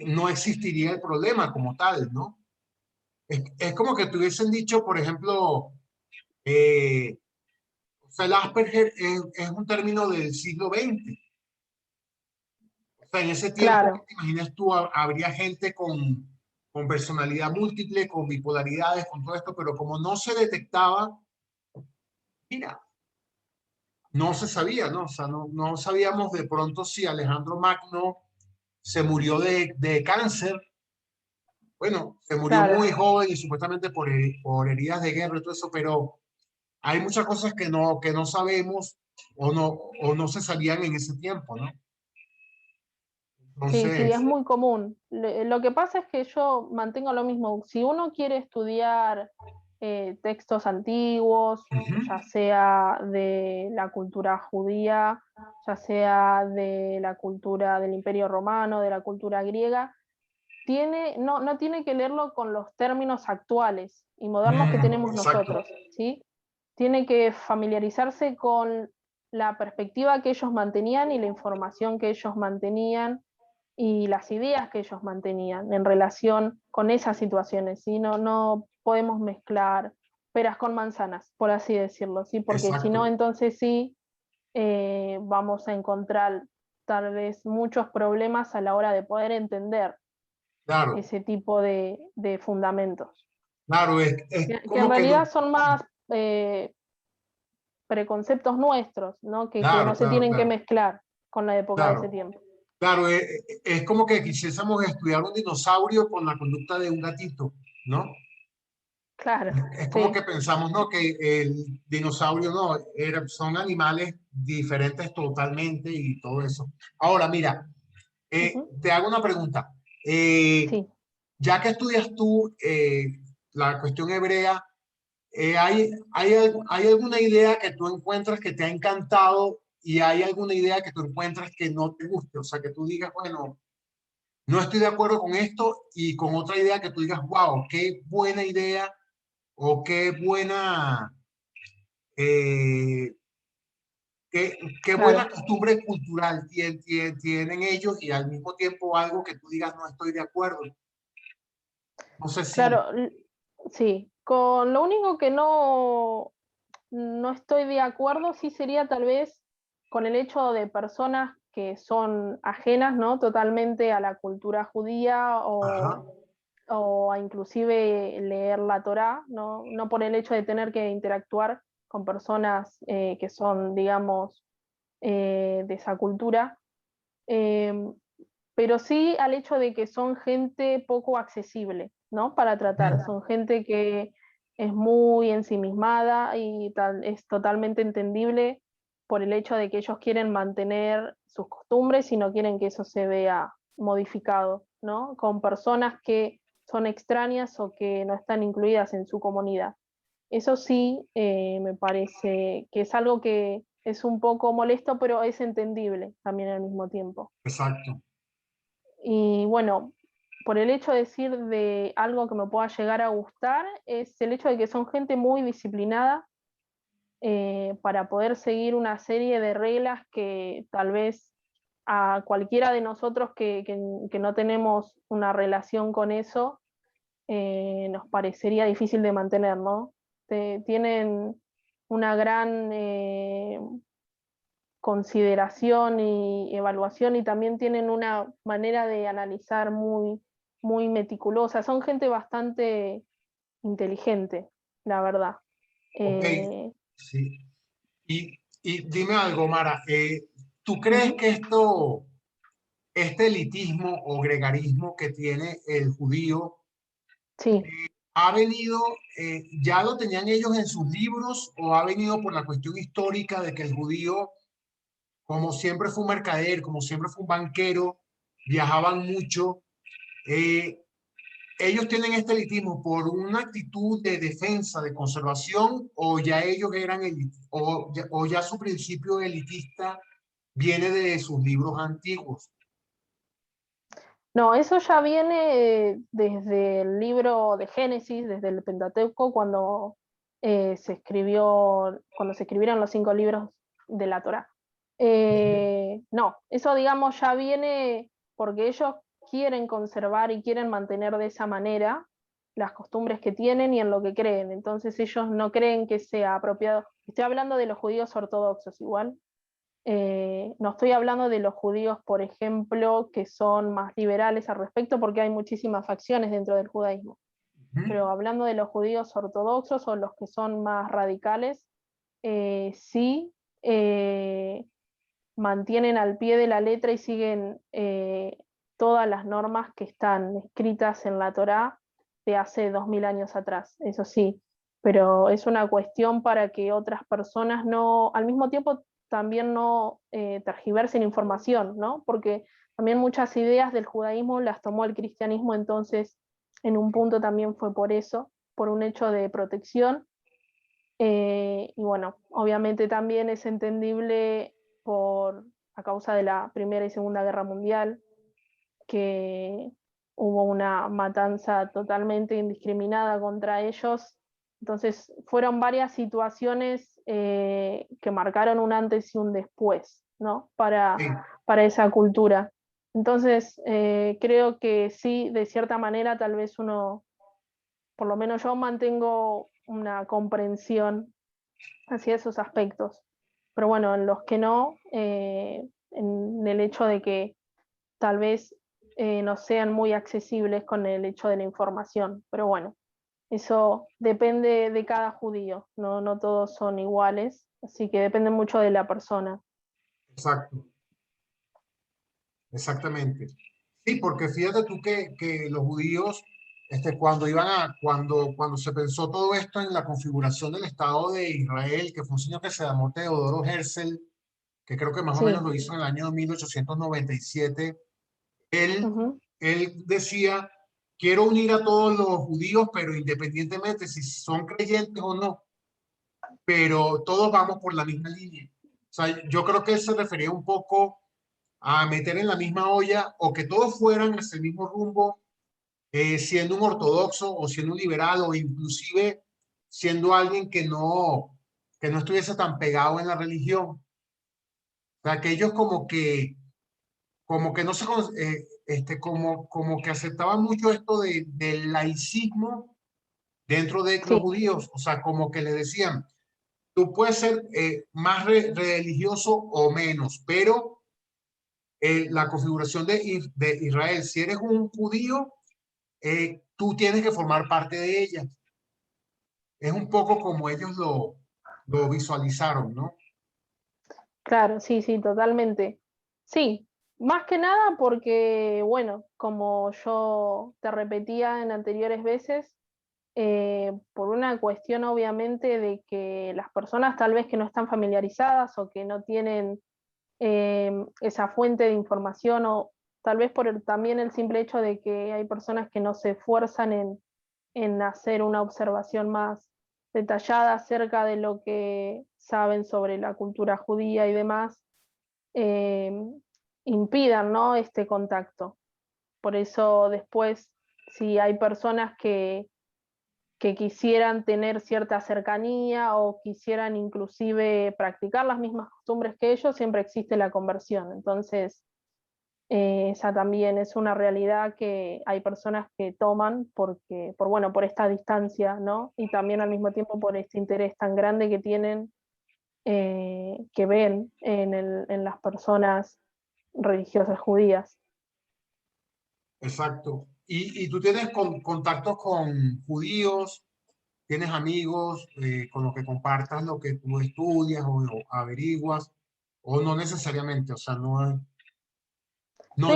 no existiría el problema como tal, ¿no? Es como que te hubiesen dicho, por ejemplo, eh, o sea, el Asperger es un término del siglo XX. O sea, en ese tiempo, ¿qué Claro, te imaginas tú? Habría gente con personalidad múltiple, con bipolaridades, con todo esto, pero como no se detectaba, mira, no se sabía, ¿no? O sea, no sabíamos de pronto si Alejandro Magno se murió de cáncer. Bueno, se murió claro. muy joven y supuestamente por heridas de guerra y todo eso, pero hay muchas cosas que no sabemos o no se sabían en ese tiempo, ¿no? Sí, sí, es Entonces, muy común. Lo que pasa es que yo mantengo lo mismo. Si uno quiere estudiar textos antiguos, ujú, ya sea de la cultura judía, ya sea de la cultura del Imperio Romano, de la cultura griega, no tiene que leerlo con los términos actuales y modernos que tenemos exacto, nosotros, ¿sí? Tiene que familiarizarse con la perspectiva que ellos mantenían y la información que ellos mantenían y las ideas que ellos mantenían en relación con esas situaciones, ¿sí? No podemos mezclar peras con manzanas, por así decirlo, ¿sí? Porque si no, exacto. entonces sí vamos a encontrar tal vez muchos problemas a la hora de poder entender Claro, ese tipo de fundamentos, claro, es que en como que realidad no, son más preconceptos nuestros, ¿no? Que no claro, se claro, tienen que claro, mezclar con la época de ese claro, tiempo. claro, es como que quisiésemos estudiar un dinosaurio con la conducta de un gatito, ¿no? Claro, Es como sí. que pensamos, ¿no? Que el dinosaurio, no, son animales diferentes totalmente y todo eso. Ahora, mira, Ujú. te hago una pregunta. Eh, Sí. ya que estudias tú la cuestión hebrea, ¿Hay alguna idea que tú encuentras que te ha encantado y hay alguna idea que tú encuentras que no te guste? O sea, que tú digas, bueno, no estoy de acuerdo con esto y con otra idea que tú digas, wow, qué buena idea o eh, qué buena Claro, costumbre cultural tienen ellos y al mismo tiempo algo que tú digas, no estoy de acuerdo. No sé si... claro, sí. Con lo único que no estoy de acuerdo, sí sería tal vez con el hecho de personas que son ajenas, ¿no? Totalmente a la cultura judía Ajá, o a inclusive leer la Torá, ¿no? No por el hecho de tener que interactuar con personas que son, digamos, de esa cultura, eh, pero sí al hecho de que son gente poco accesible, ¿no? Para tratar, ujú, son gente que es muy ensimismada y es totalmente entendible por el hecho de que ellos quieren mantener sus costumbres y no quieren que eso se vea modificado, ¿no? Con personas que son extrañas o que no están incluidas en su comunidad. Eso sí, me parece que es algo que es un poco molesto, pero es entendible también al mismo tiempo. exacto. Y bueno, por el hecho de decir de algo que me pueda llegar a gustar, es el hecho de que son gente muy disciplinada para poder seguir una serie de reglas que tal vez a cualquiera de nosotros que no tenemos una relación con eso, nos parecería difícil de mantener, ¿no? Tienen una gran consideración y evaluación y también tienen una manera de analizar muy meticulosa. Son gente bastante inteligente, la verdad. Ok, Eh, sí. Y dime algo, Mara, ¿tú crees Ujú. que este elitismo o gregarismo que tiene el judío Sí, ha venido, ya lo tenían ellos en sus libros o ha venido por la cuestión histórica de que el judío, como siempre fue un mercader, como siempre fue un banquero, viajaban mucho, eh, ellos tienen este elitismo por una actitud de defensa, de conservación, o ya ellos eran o ya su principio elitista viene de sus libros antiguos. no, eso ya viene desde el libro de Génesis, desde el Pentateuco, cuando se escribieron los 5 libros de la Torá. No, eso digamos ya viene porque ellos quieren conservar y quieren mantener de esa manera las costumbres que tienen y en lo que creen. Entonces ellos no creen que sea apropiado. Estoy hablando de los judíos ortodoxos igual. No estoy hablando de los judíos, por ejemplo, que son más liberales al respecto, porque hay muchísimas facciones dentro del judaísmo. Ujú. Pero hablando de los judíos ortodoxos o los que son más radicales, sí mantienen al pie de la letra y siguen todas las normas que están escritas en la Torá de hace 2000 años atrás, eso sí, pero es una cuestión para que otras personas no, al mismo tiempo también no tergiversen información, ¿no? Porque también muchas ideas del judaísmo las tomó el cristianismo, entonces en un punto también fue por eso, por un hecho de protección y bueno, obviamente también es entendible por a causa de la Primera y Segunda Guerra Mundial, que hubo una matanza totalmente indiscriminada contra ellos. Entonces fueron varias situaciones que marcaron un antes y un después, ¿no? Sí, Para esa cultura. Entonces, creo que sí, de cierta manera, tal vez uno, por lo menos yo mantengo una comprensión hacia esos aspectos. Pero bueno, en los que no, en el hecho de que tal vez no sean muy accesibles con el hecho de la información. Pero bueno, eso depende de cada judío, no, no todos son iguales, así que depende mucho de la persona. exacto, exactamente. Sí, porque fíjate tú que los judíos, cuando se pensó todo esto en la configuración del Estado de Israel, que fue un señor que se llamó Teodoro Herzl, que creo que más o menos Sí, lo hizo en el año 1897, él, ujú, él decía quiero unir a todos los judíos, pero independientemente si son creyentes o no, pero todos vamos por la misma línea. O sea, yo creo que él se refería un poco a meter en la misma olla o que todos fueran hacia el mismo rumbo, siendo un ortodoxo o siendo un liberal o inclusive siendo alguien que no estuviese tan pegado en la religión. O sea, que ellos como que no se, como que aceptaban mucho esto del laicismo dentro de los Sí, judíos. O sea, como que le decían, tú puedes ser más religioso o menos, pero la configuración de Israel, si eres un judío, tú tienes que formar parte de ella. Es un poco como ellos lo visualizaron, ¿no? claro, sí, sí, totalmente. Sí, más que nada porque, bueno, como yo te repetía en anteriores veces, por una cuestión obviamente de que las personas tal vez que no están familiarizadas o que no tienen esa fuente de información o tal vez también el simple hecho de que hay personas que no se esfuerzan en hacer una observación más detallada acerca de lo que saben sobre la cultura judía y demás, eh, impidan, ¿no?, este contacto. Por eso después, si hay personas que quisieran tener cierta cercanía o quisieran inclusive practicar las mismas costumbres que ellos, siempre existe la conversión. Entonces, esa también es una realidad que hay personas que toman bueno, por esta distancia, ¿no? Y también al mismo tiempo por este interés tan grande que tienen, que ven en las personas religiosas judías. Exacto. Y tú tienes contactos con judíos, tienes amigos con los que compartas lo que tú estudias o averiguas, o no necesariamente, o sea, no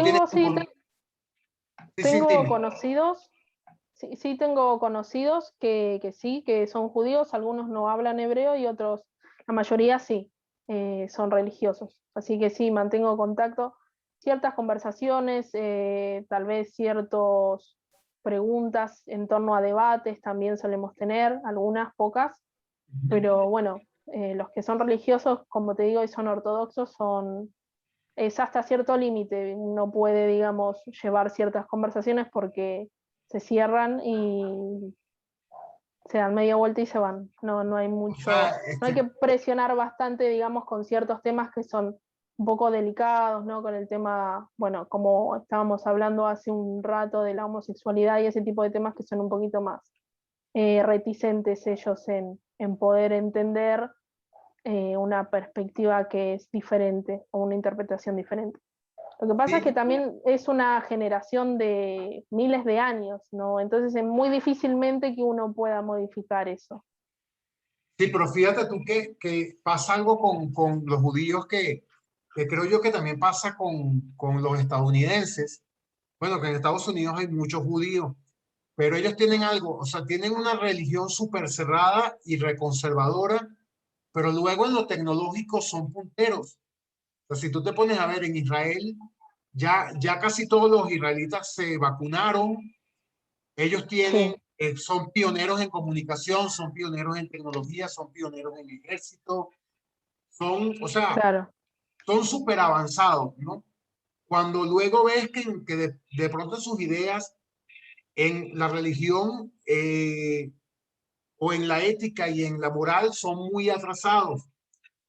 tienes... Tengo, sí, Sí, sí, tengo dime. conocidos. Sí, sí tengo conocidos que sí, que son judíos, algunos no hablan hebreo y otros, la mayoría sí, son religiosos. Así que sí, mantengo contacto, ciertas conversaciones, tal vez ciertas preguntas en torno a debates también solemos tener, algunas pocas, pero bueno, los que son religiosos, como te digo, y son ortodoxos, es hasta cierto límite, no puede, digamos, llevar ciertas conversaciones porque se cierran y se dan media vuelta y se van. No, no hay O sea, mucho, no hay que presionar bastante, digamos, con ciertos temas que son un poco delicados, ¿no? Con el tema, bueno, como estábamos hablando hace un rato de la homosexualidad y ese tipo de temas que son un poquito más reticentes ellos en poder entender una perspectiva que es diferente o una interpretación diferente. Lo que pasa es que sí, también es una generación de miles de años, ¿no? Entonces es muy difícilmente que uno pueda modificar eso. sí, pero fíjate tú que pasa algo con los judíos que creo yo que también pasa con los estadounidenses. Bueno, que en Estados Unidos hay muchos judíos, pero ellos tienen algo, o sea, tienen una religión súper cerrada y reconservadora, pero luego en lo tecnológico son punteros. O sea, si tú te pones a ver en Israel, ya casi todos los israelitas se vacunaron, ellos Sí, son pioneros en comunicación, son pioneros en tecnología, son pioneros en ejército, o sea, claro, son súper avanzados, ¿no? Cuando luego ves que de pronto sus ideas en la religión o en la ética y en la moral son muy atrasados.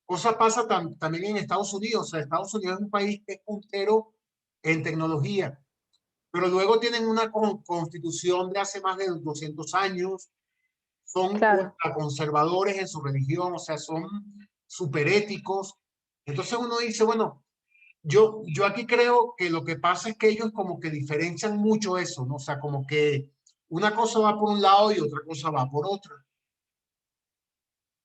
Cosa pasa también en Estados Unidos. O sea, Estados Unidos es un país que es puntero en tecnología, pero luego tienen una constitución de hace más de 200 años, son claro. ultraconservadores en su religión, o sea, son superéticos. Entonces uno dice, bueno, yo aquí creo que lo que pasa es que ellos como que diferencian mucho eso, ¿no? O sea, como que una cosa va por un lado y otra cosa va por otra.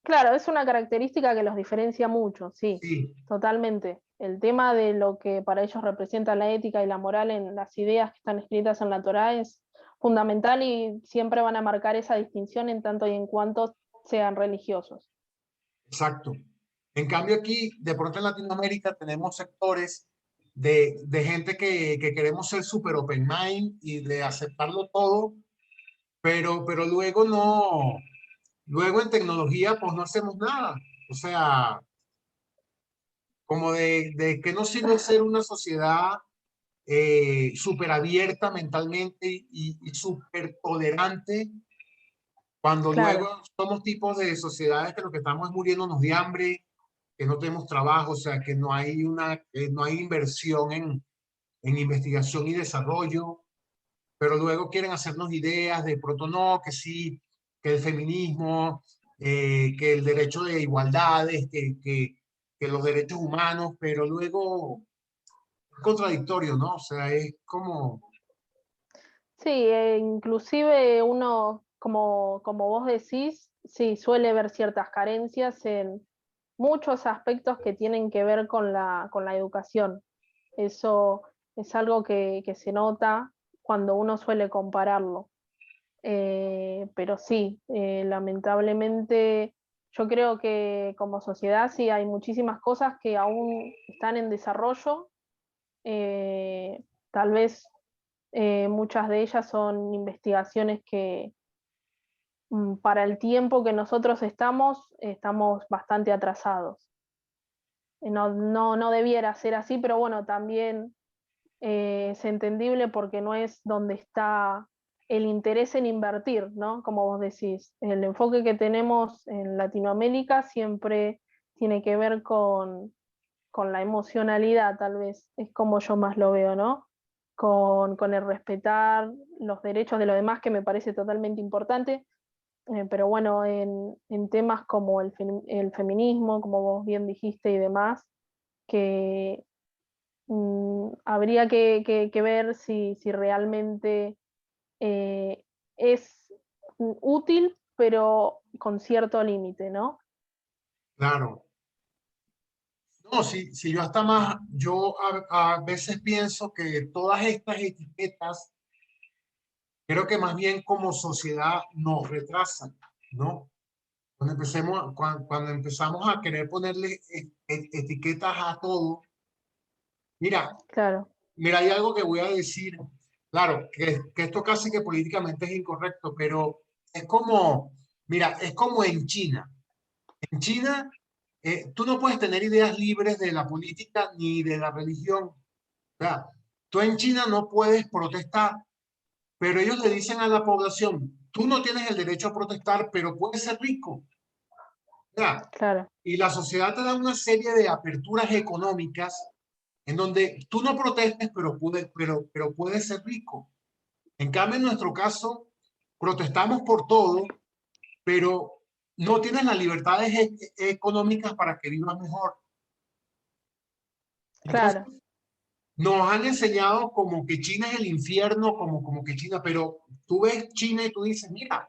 Claro, es una característica que los diferencia mucho, sí, Sí, totalmente. El tema de lo que para ellos representa la ética y la moral en las ideas que están escritas en la Torá es fundamental y siempre van a marcar esa distinción en tanto y en cuanto sean religiosos. exacto. En cambio aquí, de pronto en Latinoamérica tenemos sectores de gente que queremos ser super open mind y de aceptarlo todo, pero luego no, luego en tecnología pues no hacemos nada. O sea, como de que no sirve ser una sociedad súper abierta mentalmente y súper tolerante cuando luego Claro, somos tipos de sociedades que lo que estamos es muriéndonos de hambre, que no tenemos trabajo, o sea, que no hay no hay inversión en investigación y desarrollo, pero luego quieren hacernos ideas de pronto no, que sí, que el feminismo, que el derecho de igualdades, que los derechos humanos, pero luego es contradictorio, ¿no? O sea, es como, sí, inclusive uno, como vos decís, sí, suele ver ciertas carencias en muchos aspectos que tienen que ver con la educación. Eso es algo que se nota cuando uno suele compararlo. Pero sí, lamentablemente yo creo que como sociedad sí hay muchísimas cosas que aún están en desarrollo. Eh, Tal vez muchas de ellas son investigaciones que para el tiempo que nosotros estamos bastante atrasados. No debiera ser así, pero bueno, también es entendible porque no es donde está el interés en invertir, ¿no? Como vos decís, el enfoque que tenemos en Latinoamérica siempre tiene que ver con la emocionalidad, tal vez, es como yo más lo veo, ¿no? Con el respetar los derechos de los demás, que me parece totalmente importante, pero bueno, en temas como el feminismo, como vos bien dijiste y demás, que habría que ver si realmente es útil, pero con cierto límite, ¿no? claro. No, si yo hasta más, yo a veces pienso que todas estas etiquetas, creo que más bien como sociedad nos retrasan, ¿no? Cuando empezamos a querer ponerle etiquetas a todo, mira, Claro, mira, hay algo que voy a decir, claro, que esto casi que políticamente es incorrecto, pero es como, mira, es como en China. En China, tú no puedes tener ideas libres de la política ni de la religión. O sea, tú en China no puedes protestar, pero ellos le dicen a la población, tú no tienes el derecho a protestar, pero puedes ser rico. O sea, claro, y la sociedad te da una serie de aperturas económicas en donde tú no protestes, pero puedes ser rico. En cambio, en nuestro caso, protestamos por todo, pero no tienes las libertades económicas para que vivas mejor. Entonces, claro, nos han enseñado como que China es el infierno, como que China, pero tú ves China y tú dices, mira,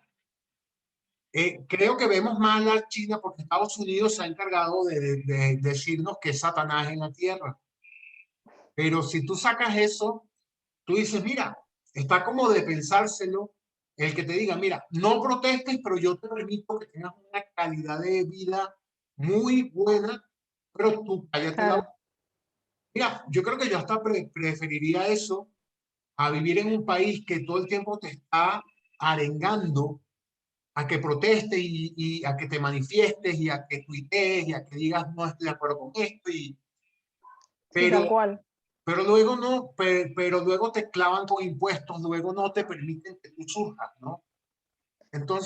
creo que vemos mal a China porque Estados Unidos se ha encargado de decirnos que es Satanás en la tierra. Pero si tú sacas eso, tú dices, mira, está como de pensárselo el que te diga, mira, no protestes, pero yo te permito que tengas una calidad de vida muy buena, pero tú cállate la boca. claro, Mira, yo creo que yo hasta preferiría eso a vivir en un país que todo el tiempo te está arengando a que protestes y a que te manifiestes y a que tuitees y a que digas no estoy de acuerdo con esto, sí, pero, tal cual. pero luego no, pero luego te clavan con impuestos, luego no te permiten que tú surjas, ¿no?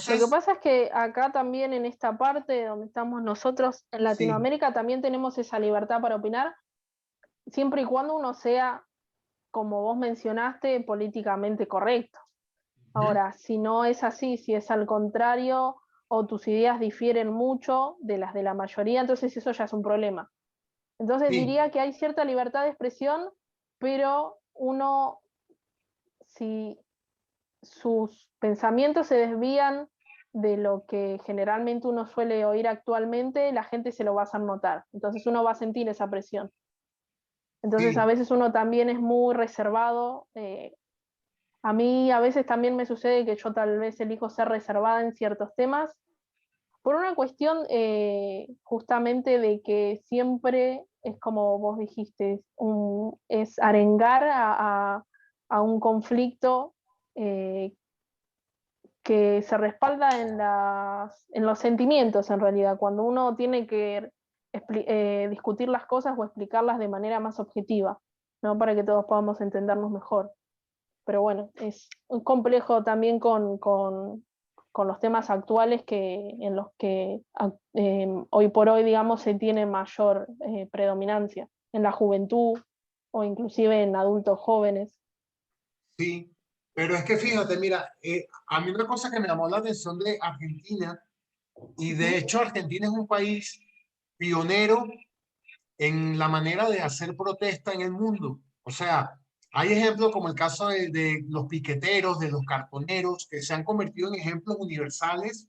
Lo que Entonces, pasa es que acá también en esta parte donde estamos nosotros, en sí, Latinoamérica, también tenemos esa libertad para opinar, siempre y cuando uno sea, como vos mencionaste, políticamente correcto. ujú, Ahora, si no es así, si es al contrario, o tus ideas difieren mucho de las de la mayoría, entonces eso ya es un problema. Entonces sí, diría que hay cierta libertad de expresión, pero uno, si sus pensamientos se desvían de lo que generalmente uno suele oír actualmente, la gente se lo va a hacer notar. Entonces uno va a sentir esa presión. Entonces a sí, veces uno también es muy reservado. A mí a veces también me sucede que yo tal vez elijo ser reservada en ciertos temas por una cuestión justamente de que siempre es como vos dijiste, es arengar a un conflicto eh, que se respalda en los sentimientos en realidad, cuando uno tiene que discutir las cosas o explicarlas de manera más objetiva, ¿no? Para que todos podamos entendernos mejor. Pero bueno, es un complejo también con los temas actuales en los que hoy por hoy, digamos, se tiene mayor predominancia en la juventud o inclusive en adultos jóvenes. Sí, pero es que fíjate, mira, a mí una cosa que me llamó la atención de Argentina, y de Ujú. hecho Argentina es un país pionero en la manera de hacer protesta en el mundo. O sea, hay ejemplos como el caso de los piqueteros, de los cartoneros, que se han convertido en ejemplos universales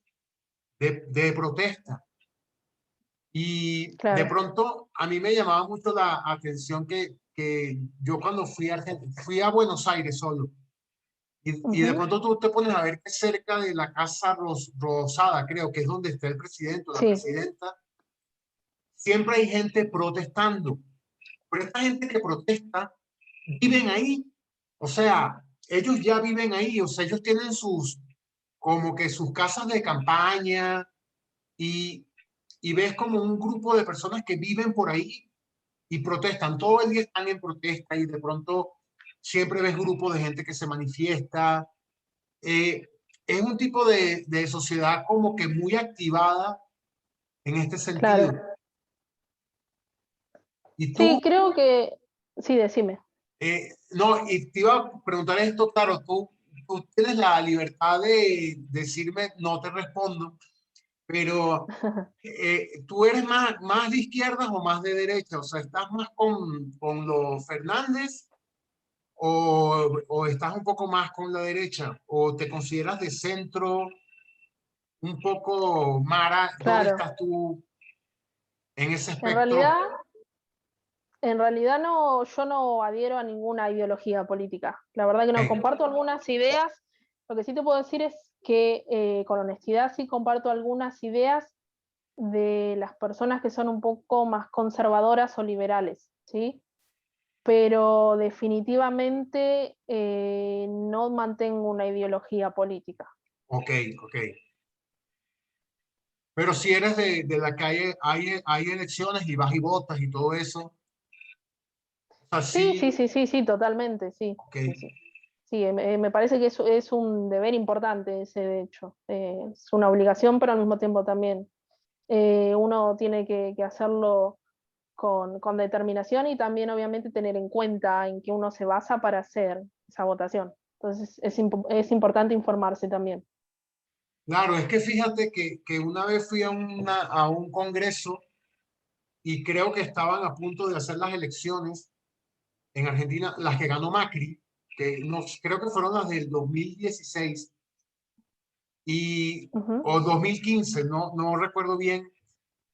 de protesta. Y de Claro. pronto a mí me llamaba mucho la atención que yo cuando fui a Argentina, fui a Buenos Aires solo. Y de Ujú. pronto tú te pones a ver que cerca de la Casa Rosada, creo que es donde está el presidente o la Sí, presidenta, siempre hay gente protestando. Pero esta gente que protesta viven ahí. O sea, ellos ya viven ahí. O sea, ellos tienen como que sus casas de campaña y, y ves como un grupo de personas que viven por ahí y protestan. Todo el día están en protesta y de pronto siempre ves grupos de gente que se manifiesta. Eh, es un tipo de sociedad como que muy activada en este sentido. claro. Y tú, Sí, creo que, sí, decime. no, y te iba a preguntar esto, claro, tú tienes la libertad de decirme, no te respondo, pero ¿tú eres más de izquierdas o más de derecha? O sea, ¿estás más con los Fernández o estás un poco más con la derecha? ¿O te consideras de centro, un poco Mara? ¿Dónde Claro. estás tú en ese En aspecto? realidad, en realidad no, yo no adhiero a ninguna ideología política. La verdad que no Ok, comparto algunas ideas. Lo que sí te puedo decir es que con honestidad sí comparto algunas ideas de las personas que son un poco más conservadoras o liberales, ¿sí? Pero definitivamente no mantengo una ideología política. ok, ok. Pero si eres de la calle, hay elecciones y vas y votas y todo eso. Sí, sí, Así, sí, sí, sí, totalmente, sí, ok. sí, sí. Sí, me parece que es un deber importante ese, de hecho. Es una obligación, pero al mismo tiempo también uno tiene que hacerlo con determinación y también obviamente tener en cuenta en qué uno se basa para hacer esa votación. Entonces es importante informarse también. Claro, es que fíjate que una vez fui a un congreso y creo que estaban a punto de hacer las elecciones en Argentina, las que ganó Macri, que no, creo que fueron las del 2016 y, Ujú. o 2015, no recuerdo bien.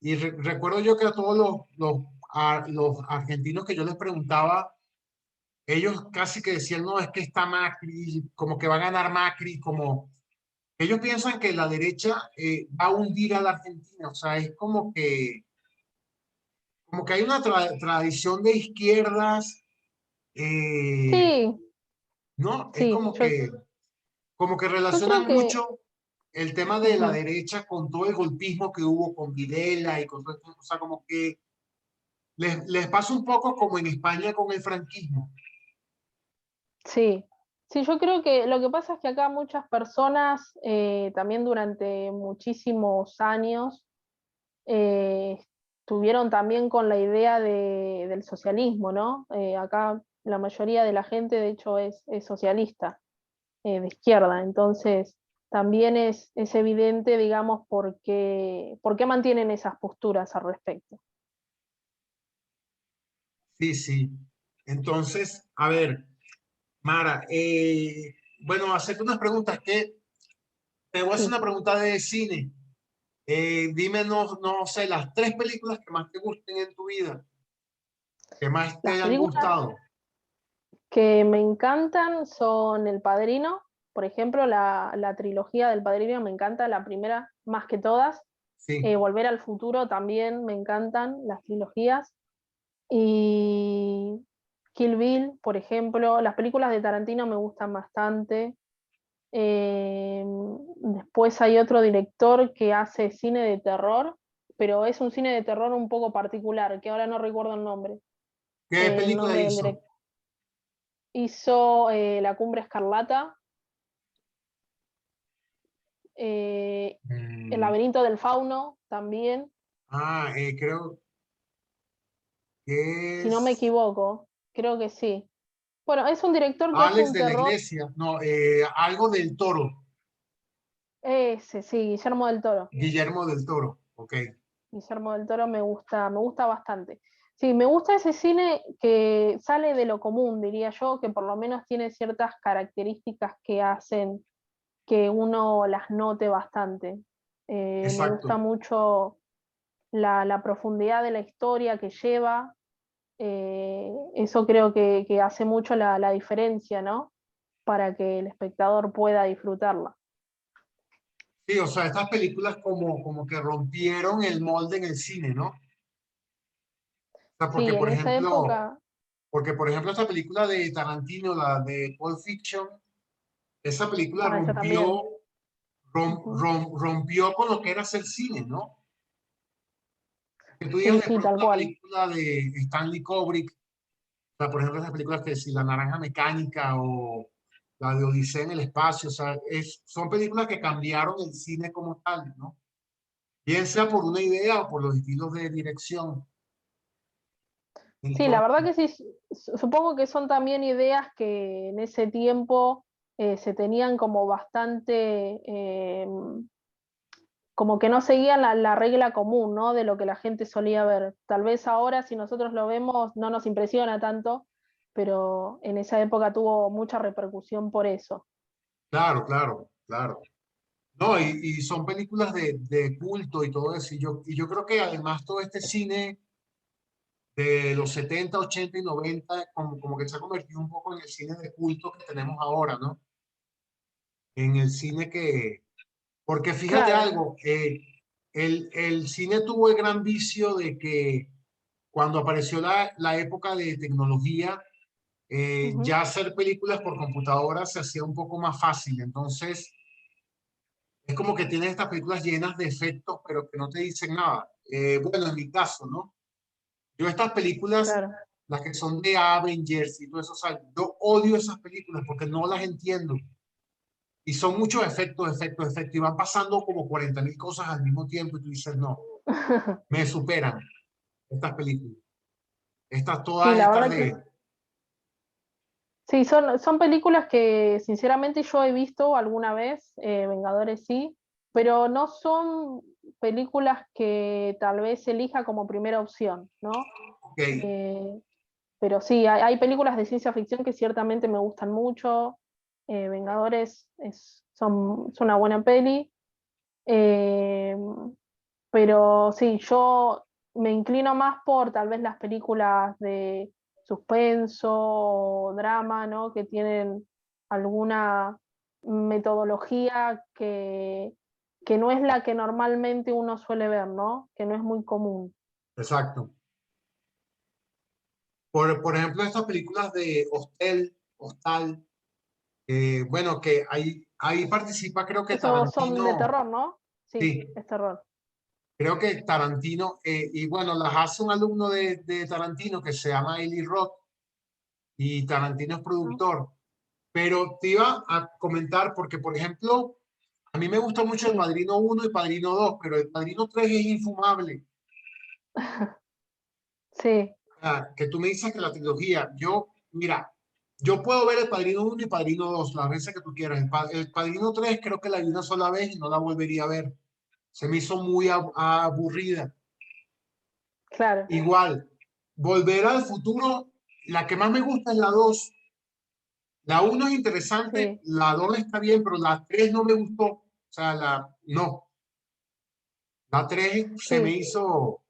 Y recuerdo yo que a todos los argentinos que yo les preguntaba, ellos casi que decían, no, es que está Macri, como que va a ganar Macri, como ellos piensan que la derecha va a hundir a la Argentina, o sea, es como que hay una tradición de izquierdas, eh, Sí, ¿no? Es sí, como que yo creo relacionan que mucho el tema de la ujú. derecha con todo el golpismo que hubo con Videla y con todo esto, o sea, como que les pasa un poco como en España con el franquismo. Sí, sí, yo creo que lo que pasa es que acá muchas personas también durante muchísimos años eh, estuvieron también con la idea del socialismo, ¿no? Acá la mayoría de la gente, de hecho, es socialista, de izquierda, entonces también es evidente, digamos, por qué mantienen esas posturas al respecto. Sí, sí. Entonces, a ver, Mara, bueno, hacerte unas preguntas que te voy a hacer Sí. una pregunta de cine. Dime, no sé, las tres películas que más te gusten en tu vida, que más te Las hayan películas gustado. que me encantan son El Padrino, por ejemplo, la trilogía del Padrino me encanta, la primera más que todas. Sí. Volver al futuro también me encantan las trilogías. Y Kill Bill, por ejemplo, las películas de Tarantino me gustan bastante. Después hay otro director que hace cine de terror, pero es un cine de terror un poco particular, que ahora no recuerdo el nombre. ¿Qué El película nombre del hizo? director. Hizo La Cumbre Escarlata, El Mm, laberinto del fauno también, creo que si no me es equivoco, creo que sí. Bueno, es un director que hace Alex un de la terror, Iglesia, no, algo del Toro, ese, sí, Guillermo del Toro. Guillermo del Toro, ok, Guillermo del Toro me gusta bastante. Sí, me gusta ese cine que sale de lo común, diría yo, que por lo menos tiene ciertas características que hacen que uno las note bastante. Me gusta exacto. mucho la profundidad de la historia que lleva. Eso creo que hace mucho la diferencia, ¿no? Para que el espectador pueda disfrutarla. Sí, o sea, estas películas como que rompieron el molde en el cine, ¿no? O sea, Sí, en esa época, porque por ejemplo esta película de Tarantino, la de Pulp Fiction, esa película esa también. Ujú. rompió con lo que era hacer cine, ¿no? Que tú digas Sí, de sí, pronto tal una cual. película de Stanley Kubrick, o sea, por ejemplo, esas películas que si La Naranja Mecánica o la de Odisea en el Espacio, o sea, son películas que cambiaron el cine como tal, ¿no? Bien sea por una idea o por los estilos de dirección. Sí, la verdad Entonces, que sí, supongo que son también ideas que en ese tiempo se tenían como bastante, como que no seguían la regla común, ¿no? De lo que la gente solía ver. Tal vez ahora, si nosotros lo vemos, no nos impresiona tanto, pero en esa época tuvo mucha repercusión por eso. claro, claro, claro. No, y son películas de culto y todo eso. Y yo creo que además todo este cine de los 70 80 y 90 como que se ha convertido un poco en el cine de culto que tenemos ahora, ¿no? En el cine porque fíjate Claro. algo, el cine tuvo el gran vicio de que cuando apareció la época de tecnología, Ujú. ya hacer películas por computadora se hacía un poco más fácil. Entonces, es como que tienes estas películas llenas de efectos, pero que no te dicen nada. Bueno, en mi caso, ¿no? Yo estas películas, Claro. las que son de Avengers y todo eso, o sea, yo odio esas películas porque no las entiendo. Y son muchos efectos, efectos, efectos. Y van pasando como 40.000 cosas al mismo tiempo y tú dices, no, me superan estas películas. Sí, Todas la estas verdad que de... sí, son películas que sinceramente yo he visto alguna vez, Vengadores sí, pero no son películas que tal vez elija como primera opción, ¿no? Ok, Eh, pero sí, hay películas de ciencia ficción que ciertamente me gustan mucho. Vengadores es una buena peli. Eh, pero sí, yo me inclino más por tal vez las películas de suspenso o drama, ¿no? Que tienen alguna metodología que no es la que normalmente uno suele ver, ¿no? Que no es muy común. exacto. Por ejemplo, estas películas de Hostal, bueno, que ahí participa, creo que Esos son de Tarantino, terror, ¿no? Sí, sí, es terror. creo que Tarantino, y bueno, las hace un alumno de Tarantino que se llama Eli Roth, y Tarantino es ¿No? productor. Pero te iba a comentar, porque por ejemplo, a mí me gusta mucho El Sí, Padrino 1 y Padrino 2, pero El Padrino 3 es infumable. sí, Que tú me dices que la trilogía, mira, yo puedo ver El Padrino 1 y Padrino 2 las veces que tú quieras. El Padrino 3 creo que la vi una sola vez y no la volvería a ver. Se me hizo muy aburrida. claro, Igual, Volver al Futuro, la que más me gusta es la 2. La uno es interesante, sí, la 2 está bien, pero la 3 no me gustó. O sea, no, la 3 se me sí, hizo,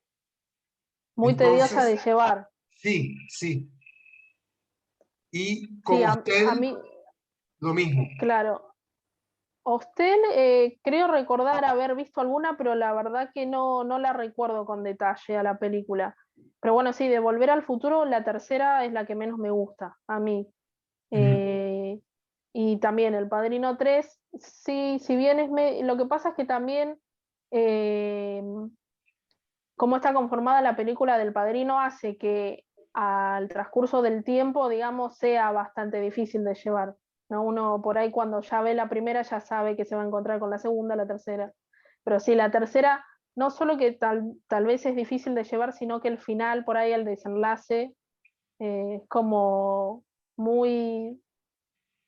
muy tediosa de entonces, llevar. sí, sí. Y con Sí, a usted, mí, lo mismo. claro. Hostel, creo recordar haber visto alguna, pero la verdad que no la recuerdo con detalle a la película. Pero bueno, sí, de Volver al Futuro, la tercera es la que menos me gusta a mí. Ujú. Eh, y también El Padrino 3 sí, si bien lo que pasa es que también eh, cómo está conformada la película del Padrino hace que al transcurso del tiempo, digamos, sea bastante difícil de llevar, ¿no? Uno por ahí cuando ya ve la primera ya sabe que se va a encontrar con la segunda, la tercera. Pero sí, la tercera, no solo que tal vez es difícil de llevar, sino que el final, por ahí el desenlace, es como muy,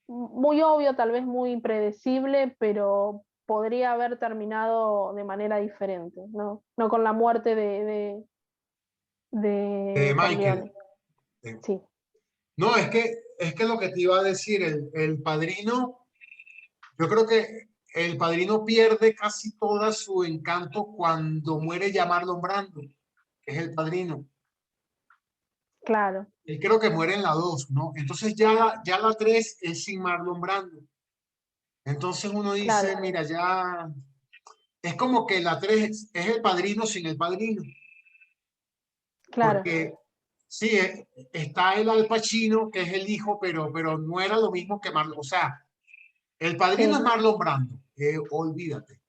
muy obvio, tal vez muy predecible, pero podría haber terminado de manera diferente, ¿no? No con la muerte de Michael. Corleone. eh, Sí, No, es que lo que te iba a decir, el Padrino, yo creo que el Padrino pierde casi toda su encanto cuando muere ya Marlon Brando, que es el Padrino. claro, Él creo que muere en la 2, ¿no? Entonces ya la 3 es sin Marlon Brando. Entonces uno claro, dice, mira, ya es como que la 3 es el Padrino sin el Padrino, claro, porque sí, está el Al Pacino, que es el hijo, pero no era lo mismo que Marlon, o sea, el Padrino es sí, Marlon Brando, olvídate.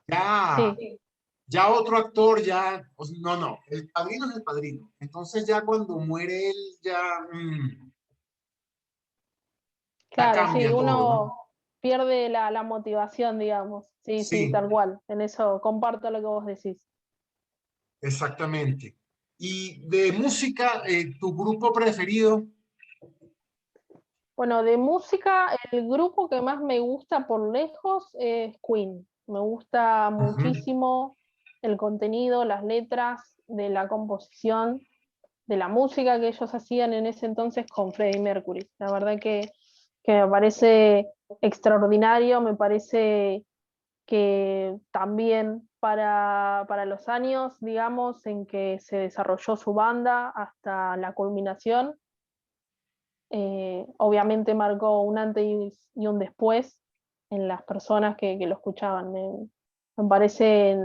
Ya, sí, ya otro actor, ya, no, el Padrino es el Padrino. Entonces ya cuando muere él, ya claro, sí, cambia todo, ¿no? uno pierde la motivación, digamos. Sí, sí, Sí, tal cual. En eso comparto lo que vos decís. exactamente. Y de música, tu grupo preferido. Bueno, de música, el grupo que más me gusta por lejos es Queen. Me gusta Ujú. muchísimo el contenido, las letras de la composición, de la música que ellos hacían en ese entonces con Freddie Mercury. La verdad que me parece extraordinario, me parece que también para los años, digamos, en que se desarrolló su banda hasta la culminación, obviamente marcó un antes y un después en las personas que lo escuchaban. Me parece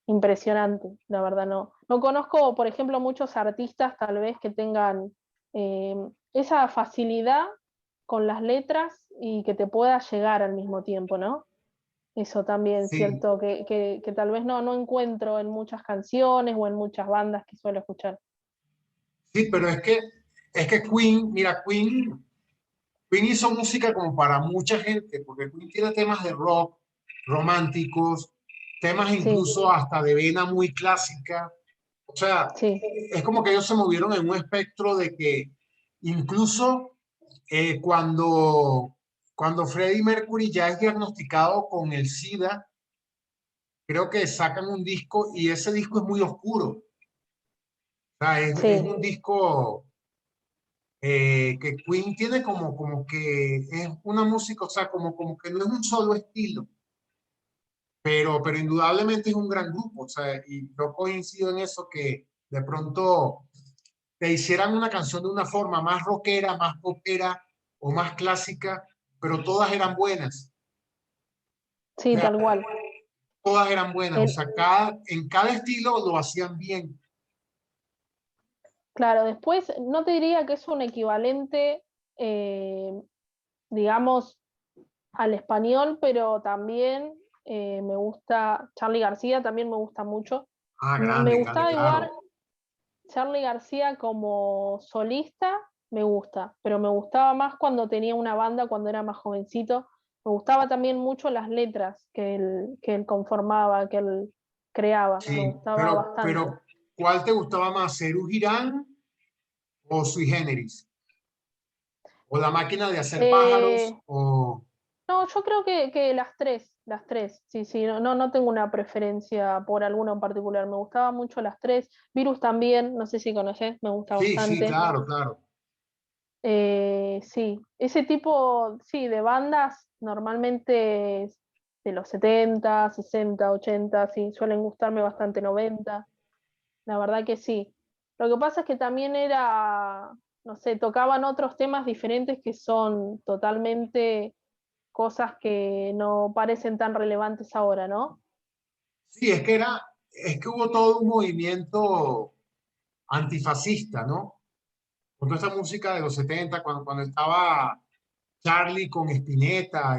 impresionante, la verdad. No conozco, por ejemplo, muchos artistas tal vez que tengan eh, esa facilidad con las letras y que te pueda llegar al mismo tiempo, ¿no? Eso también, Sí, cierto, que tal vez no encuentro en muchas canciones o en muchas bandas que suelo escuchar. sí, pero es que Queen, mira, Queen hizo música como para mucha gente, porque Queen tiene temas de rock, románticos, temas Sí, incluso hasta de vena muy clásica. O sea, sí, es como que ellos se movieron en un espectro de que incluso cuando Freddie Mercury ya es diagnosticado con el SIDA, creo que sacan un disco y ese disco es muy oscuro. O sea, es sí, un disco que Queen tiene como que es una música, o sea, como que no es un solo estilo, pero indudablemente es un gran grupo, o sea, y yo coincido en eso que de pronto te hicieran una canción de una forma más rockera, más popera o más clásica, pero todas eran buenas, o sí, sea, tal cual. todas eran buenas, o El, sea, en cada estilo lo hacían bien. claro, después no te diría que es un equivalente, eh, digamos, al español, pero también me gusta, Charly García también me gusta mucho. Ah, Me grande, grande, gustaba claro. igual Charly García como solista, me gusta, pero me gustaba más cuando tenía una banda, cuando era más jovencito. Me gustaba también mucho las letras que él conformaba, que él creaba, me Sí, gustaba bastante. pero ¿cuál te gustaba más, Serú Girán o Sui Generis? ¿O La Máquina de Hacer Pájaros? Eh, O... no, yo creo que las tres, sí, sí, no tengo una preferencia por alguna en particular, me gustaban mucho las tres. Virus también, no sé si conoces, me gusta Sí, sí, bastante. claro, claro. Sí, ese tipo, sí, de bandas normalmente es de los 70, 60, 80, sí, suelen gustarme bastante 90, la verdad que sí. Lo que pasa es que también era, no sé, tocaban otros temas diferentes que son totalmente cosas que no parecen tan relevantes ahora, ¿no? Sí, es que hubo todo un movimiento antifascista, ¿no? Con toda esta música de los 70 cuando estaba Charlie con Spinetta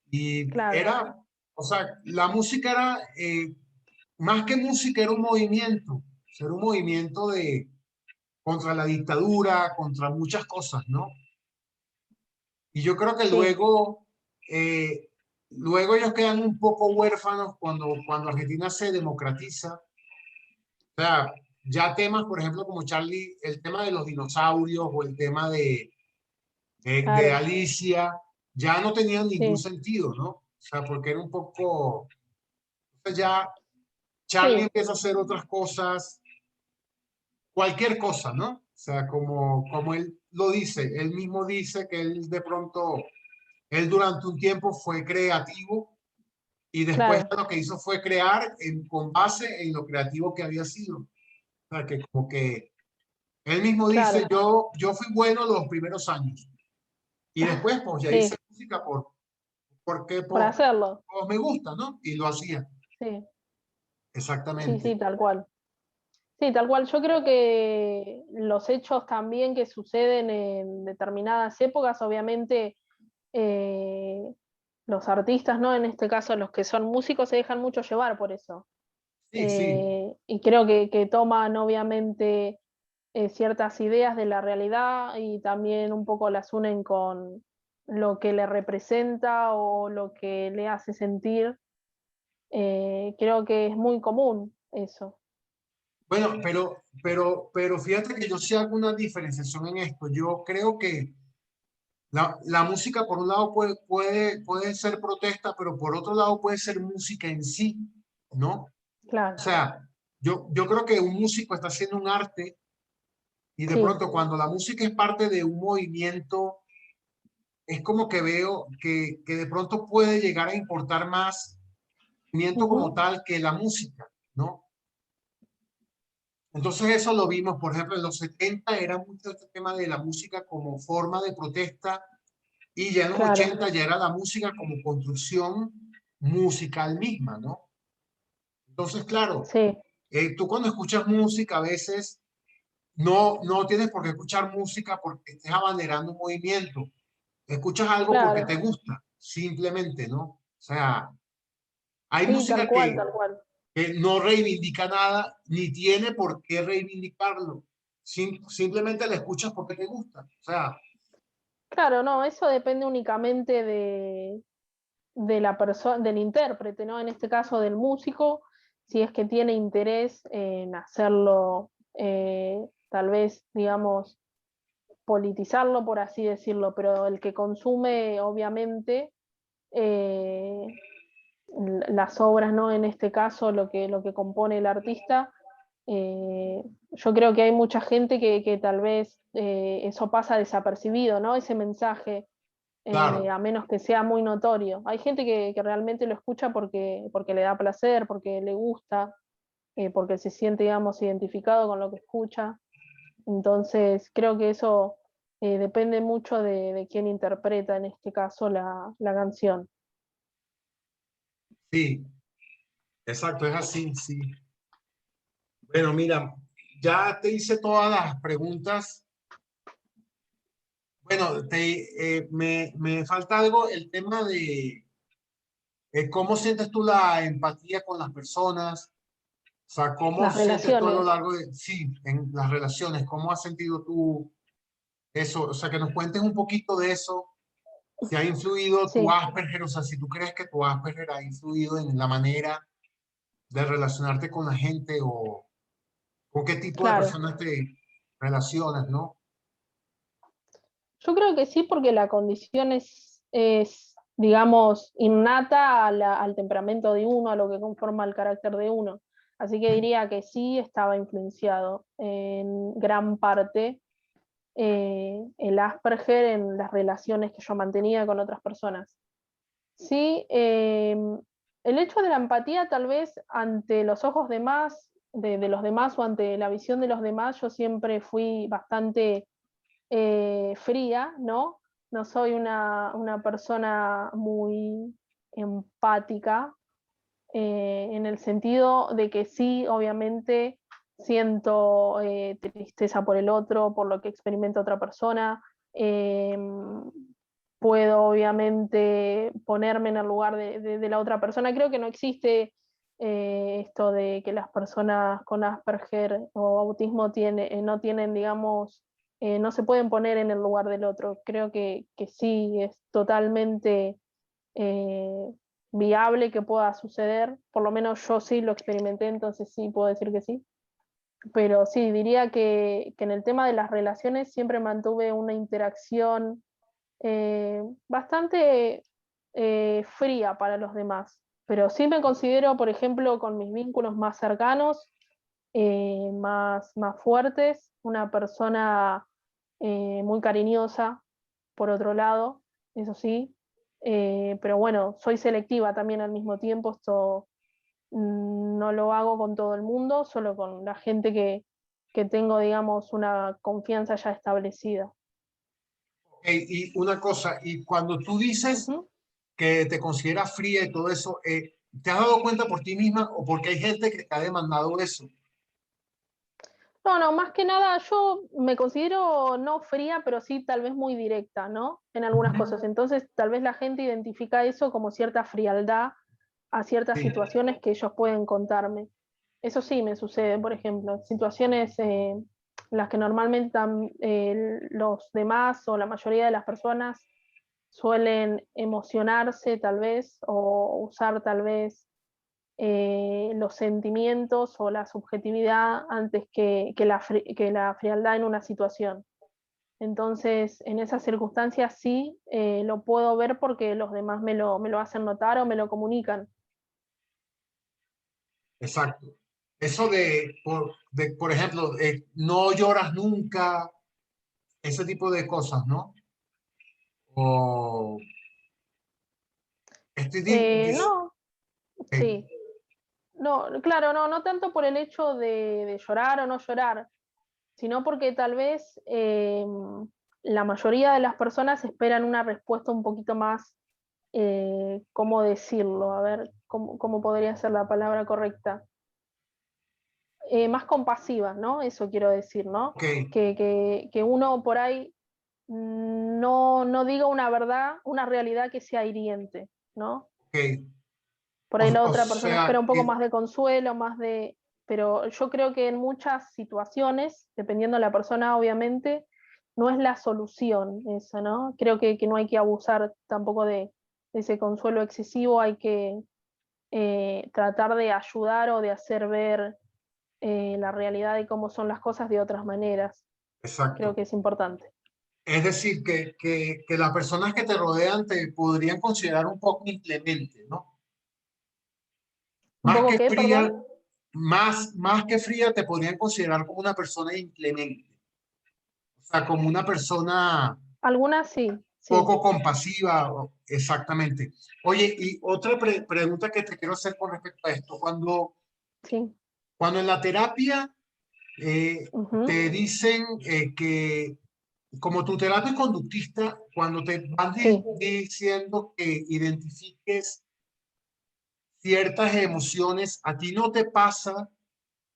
y Claro, era, o sea, la música era, más que música, era un movimiento, o sea, era un movimiento contra la dictadura, contra muchas cosas, ¿no? Y yo creo que sí, luego ellos quedan un poco huérfanos cuando Argentina se democratiza. O sea, ya temas, por ejemplo, como Charlie, el tema de los dinosaurios o el tema de claro, Alicia, ya no tenían ningún sí, sentido, ¿no? O sea, porque era un poco, entonces ya Charlie sí, empieza a hacer otras cosas, cualquier cosa, ¿no? O sea, como él lo dice, él mismo dice que él de pronto, él durante un tiempo fue creativo y después claro, lo que hizo fue crear con base en lo creativo que había sido. O sea, que como que él mismo dice, claro, yo fui bueno los primeros años y después pues ya hice sí, música porque por hacerlo, pues, me gusta, ¿no? Y lo hacía. sí, sí, Exactamente. sí, tal cual. Sí, tal cual. Yo creo que los hechos también que suceden en determinadas épocas, obviamente, eh, los artistas, ¿no? En este caso, los que son músicos se dejan mucho llevar por eso. Sí, sí. Y creo que toman, obviamente, ciertas ideas de la realidad y también un poco las unen con lo que le representa o lo que le hace sentir. Creo que es muy común eso. Bueno, pero fíjate que yo sí hago una diferenciación en esto. Yo creo que la música, por un lado, puede ser protesta, pero por otro lado puede ser música en sí, ¿no? O Claro, sea, yo creo que un músico está haciendo un arte y de sí, pronto cuando la música es parte de un movimiento, es como que veo que de pronto puede llegar a importar más el movimiento como ujú, tal que la música, ¿no? Entonces eso lo vimos, por ejemplo, en los 70 era mucho este tema de la música como forma de protesta y ya en los claro, 80 ya era la música como construcción musical misma, ¿no? Entonces, claro, sí, tú cuando escuchas música a veces no tienes por qué escuchar música porque estés abanderando un movimiento. Escuchas algo porque claro, te gusta, simplemente, ¿no? O sea, hay sí, tal música cual, tal cual. que no reivindica nada, ni tiene por qué reivindicarlo. Simplemente la escuchas porque te gusta. O sea, Claro, no, eso depende únicamente de la persona, del intérprete, ¿no? En este caso del músico, si es que tiene interés en hacerlo, tal vez, digamos, politizarlo, por así decirlo, pero el que consume, obviamente, eh, las obras, ¿no? En este caso, lo que compone el artista, yo creo que hay mucha gente que tal vez eso pasa desapercibido, ¿no? Ese mensaje, claro, a menos que sea muy notorio. Hay gente que realmente lo escucha porque le da placer, porque le gusta, porque se siente, digamos, identificado con lo que escucha. Entonces, creo que eso depende mucho de quién interpreta, en este caso, la canción. sí, exacto, es así, sí. Bueno, mira, ya te hice todas las preguntas. Bueno, me falta algo, el tema de cómo sientes tú la empatía con las personas, o sea, cómo Las sientes tú a lo relaciones. largo de, sí, en las relaciones, cómo has sentido tú eso, o sea, que nos cuentes un poquito de eso, si ha influido tu Sí, Asperger, o sea, si tú crees que tu Asperger ha influido en la manera de relacionarte con la gente o con qué tipo de claro. personas te relacionas, ¿no? Yo creo que sí, porque la condición es digamos, innata al temperamento de uno, a lo que conforma el carácter de uno. Así que diría que sí estaba influenciado en gran parte el Asperger en las relaciones que yo mantenía con otras personas. Sí, el hecho de la empatía tal vez ante los ojos de los demás o ante la visión de los demás, yo siempre fui bastante fría, ¿no? no soy una persona muy empática, en el sentido de que sí, obviamente, siento tristeza por el otro, por lo que experimenta otra persona. Puedo obviamente ponerme en el lugar de la otra persona. Creo que no existe esto de que las personas con Asperger o autismo no tienen, digamos, no se pueden poner en el lugar del otro. Creo que sí, es totalmente eh, viable que pueda suceder. Por lo menos yo sí lo experimenté, entonces sí puedo decir que sí. Pero sí, diría que en el tema de las relaciones siempre mantuve una interacción bastante fría para los demás. Pero sí me considero, por ejemplo, con mis vínculos más cercanos, más fuertes, una persona muy cariñosa, por otro lado, eso sí. Pero bueno, soy selectiva también al mismo tiempo. Esto no lo hago con todo el mundo, solo con la gente que tengo, digamos, una confianza ya establecida. Y una cosa, y cuando tú dices Ujú. que te consideras fría y todo eso, ¿te has dado cuenta por ti misma o porque hay gente que te ha demandado eso? No, no, más que nada yo me considero no fría, pero sí tal vez muy directa, ¿no? En algunas Ujú. cosas. Entonces, tal vez la gente identifica eso como cierta frialdad a ciertas Sí, situaciones que ellos pueden contarme. Eso sí me sucede, por ejemplo, situaciones en las que normalmente los demás o la mayoría de las personas suelen emocionarse tal vez o usar tal vez los sentimientos o la subjetividad antes que la frialdad en una situación. Entonces, en esas circunstancias sí lo puedo ver porque los demás me lo hacen notar o me lo comunican. exacto. Eso por ejemplo, no lloras nunca, ese tipo de cosas, ¿no? O estoy No, eh, sí. No, claro, no, no tanto por el hecho de llorar o no llorar, sino porque tal vez la mayoría de las personas esperan una respuesta un poquito más, ¿cómo decirlo? A ver, ¿cómo podría ser la palabra correcta? Más compasiva, ¿no? Eso quiero decir, ¿no? ok, Que uno por ahí no diga una verdad, una realidad que sea hiriente, ¿no? ok. Por ahí la O otra persona espera sea, un poco más de consuelo, más de... Pero yo creo que en muchas situaciones, dependiendo de la persona, obviamente, no es la solución eso, ¿no? Creo que no hay que abusar tampoco de ese consuelo excesivo, hay que tratar de ayudar o de hacer ver la realidad de cómo son las cosas de otras maneras. Creo exacto. que es importante. Es decir, que las personas que te rodean te podrían considerar un poco inclemente, ¿no? ¿Un Más poco que qué, fría, perdón? más que fría, te podrían considerar como una persona inclemente. O sea, como una persona Algunas sí, sí, poco compasiva, exactamente. Oye, y otra pregunta que te quiero hacer con respecto a esto, sí. cuando en la terapia Ujú, te dicen que como tu terapia es conductista, cuando te van sí. diciendo que identifiques ciertas emociones, a ti no te pasa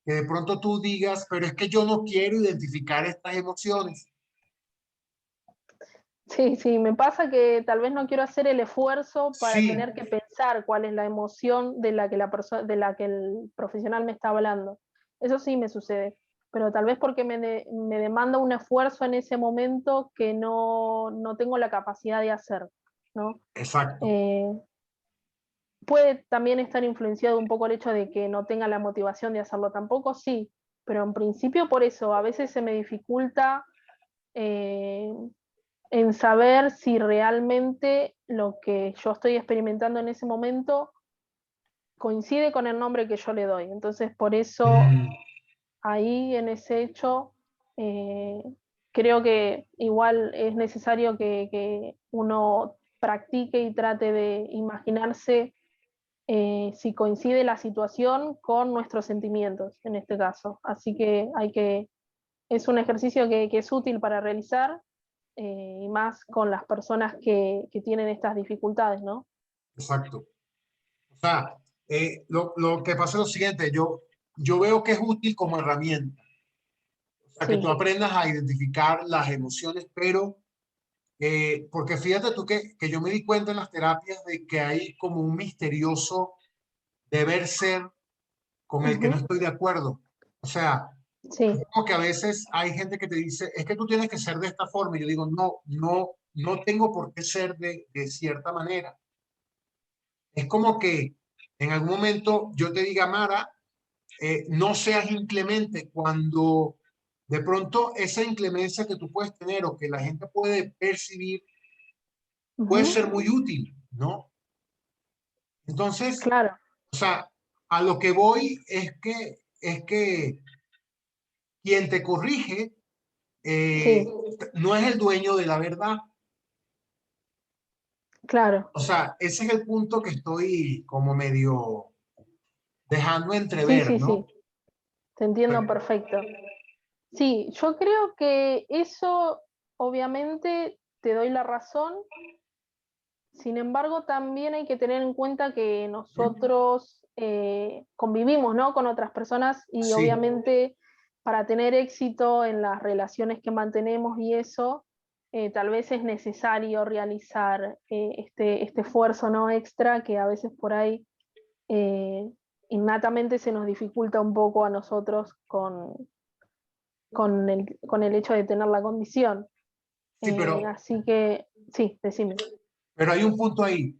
que de pronto tú digas, pero es que yo no quiero identificar estas emociones. Sí, sí, me pasa que tal vez no quiero hacer el esfuerzo para Sí, tener que pensar cuál es la emoción de la que de la que el profesional me está hablando. Eso sí me sucede, pero tal vez porque me demanda un esfuerzo en ese momento que no tengo la capacidad de hacer, ¿no? exacto, Eh, Puede también estar influenciado un poco el hecho de que no tenga la motivación de hacerlo tampoco, sí, pero en principio por eso a veces se me dificulta eh, en saber si realmente lo que yo estoy experimentando en ese momento coincide con el nombre que yo le doy. Entonces, por eso mm, ahí en ese hecho, eh, creo que igual es necesario que uno practique y trate de imaginarse si coincide la situación con nuestros sentimientos en este caso. Así que es un ejercicio que es útil para realizar y más con las personas que tienen estas dificultades, ¿no? Exacto. O sea, lo que pasa es lo siguiente, yo veo que es útil como herramienta, o sea, que tú Sí, aprendas a identificar las emociones, pero, porque fíjate tú que yo me di cuenta en las terapias de que hay como un misterioso deber ser con el que no ujú, estoy de acuerdo. O sea, sí, como que a veces hay gente que te dice, es que tú tienes que ser de esta forma, y yo digo, no tengo por qué ser de cierta manera. Es como que en algún momento yo te diga, Mara, no seas inclemente cuando de pronto esa inclemencia que tú puedes tener o que la gente puede percibir puede ujú, ser muy útil, ¿no? Entonces, claro, o sea, a lo que voy es que quien te corrige eh, sí, no es el dueño de la verdad. claro, O sea, ese es el punto que estoy como medio dejando sí, entrever, sí, ¿no? sí, te entiendo perfecto. Sí, yo creo que eso, obviamente, te doy la razón. Sin embargo, también hay que tener en cuenta que nosotros convivimos, ¿no?, con otras personas y Sí, obviamente para tener éxito en las relaciones que mantenemos y eso, tal vez es necesario realizar este esfuerzo, ¿no?, extra que a veces por ahí eh, innatamente se nos dificulta un poco a nosotros con el hecho de tener la condición. sí, Así que, sí, decime. pero hay un punto ahí.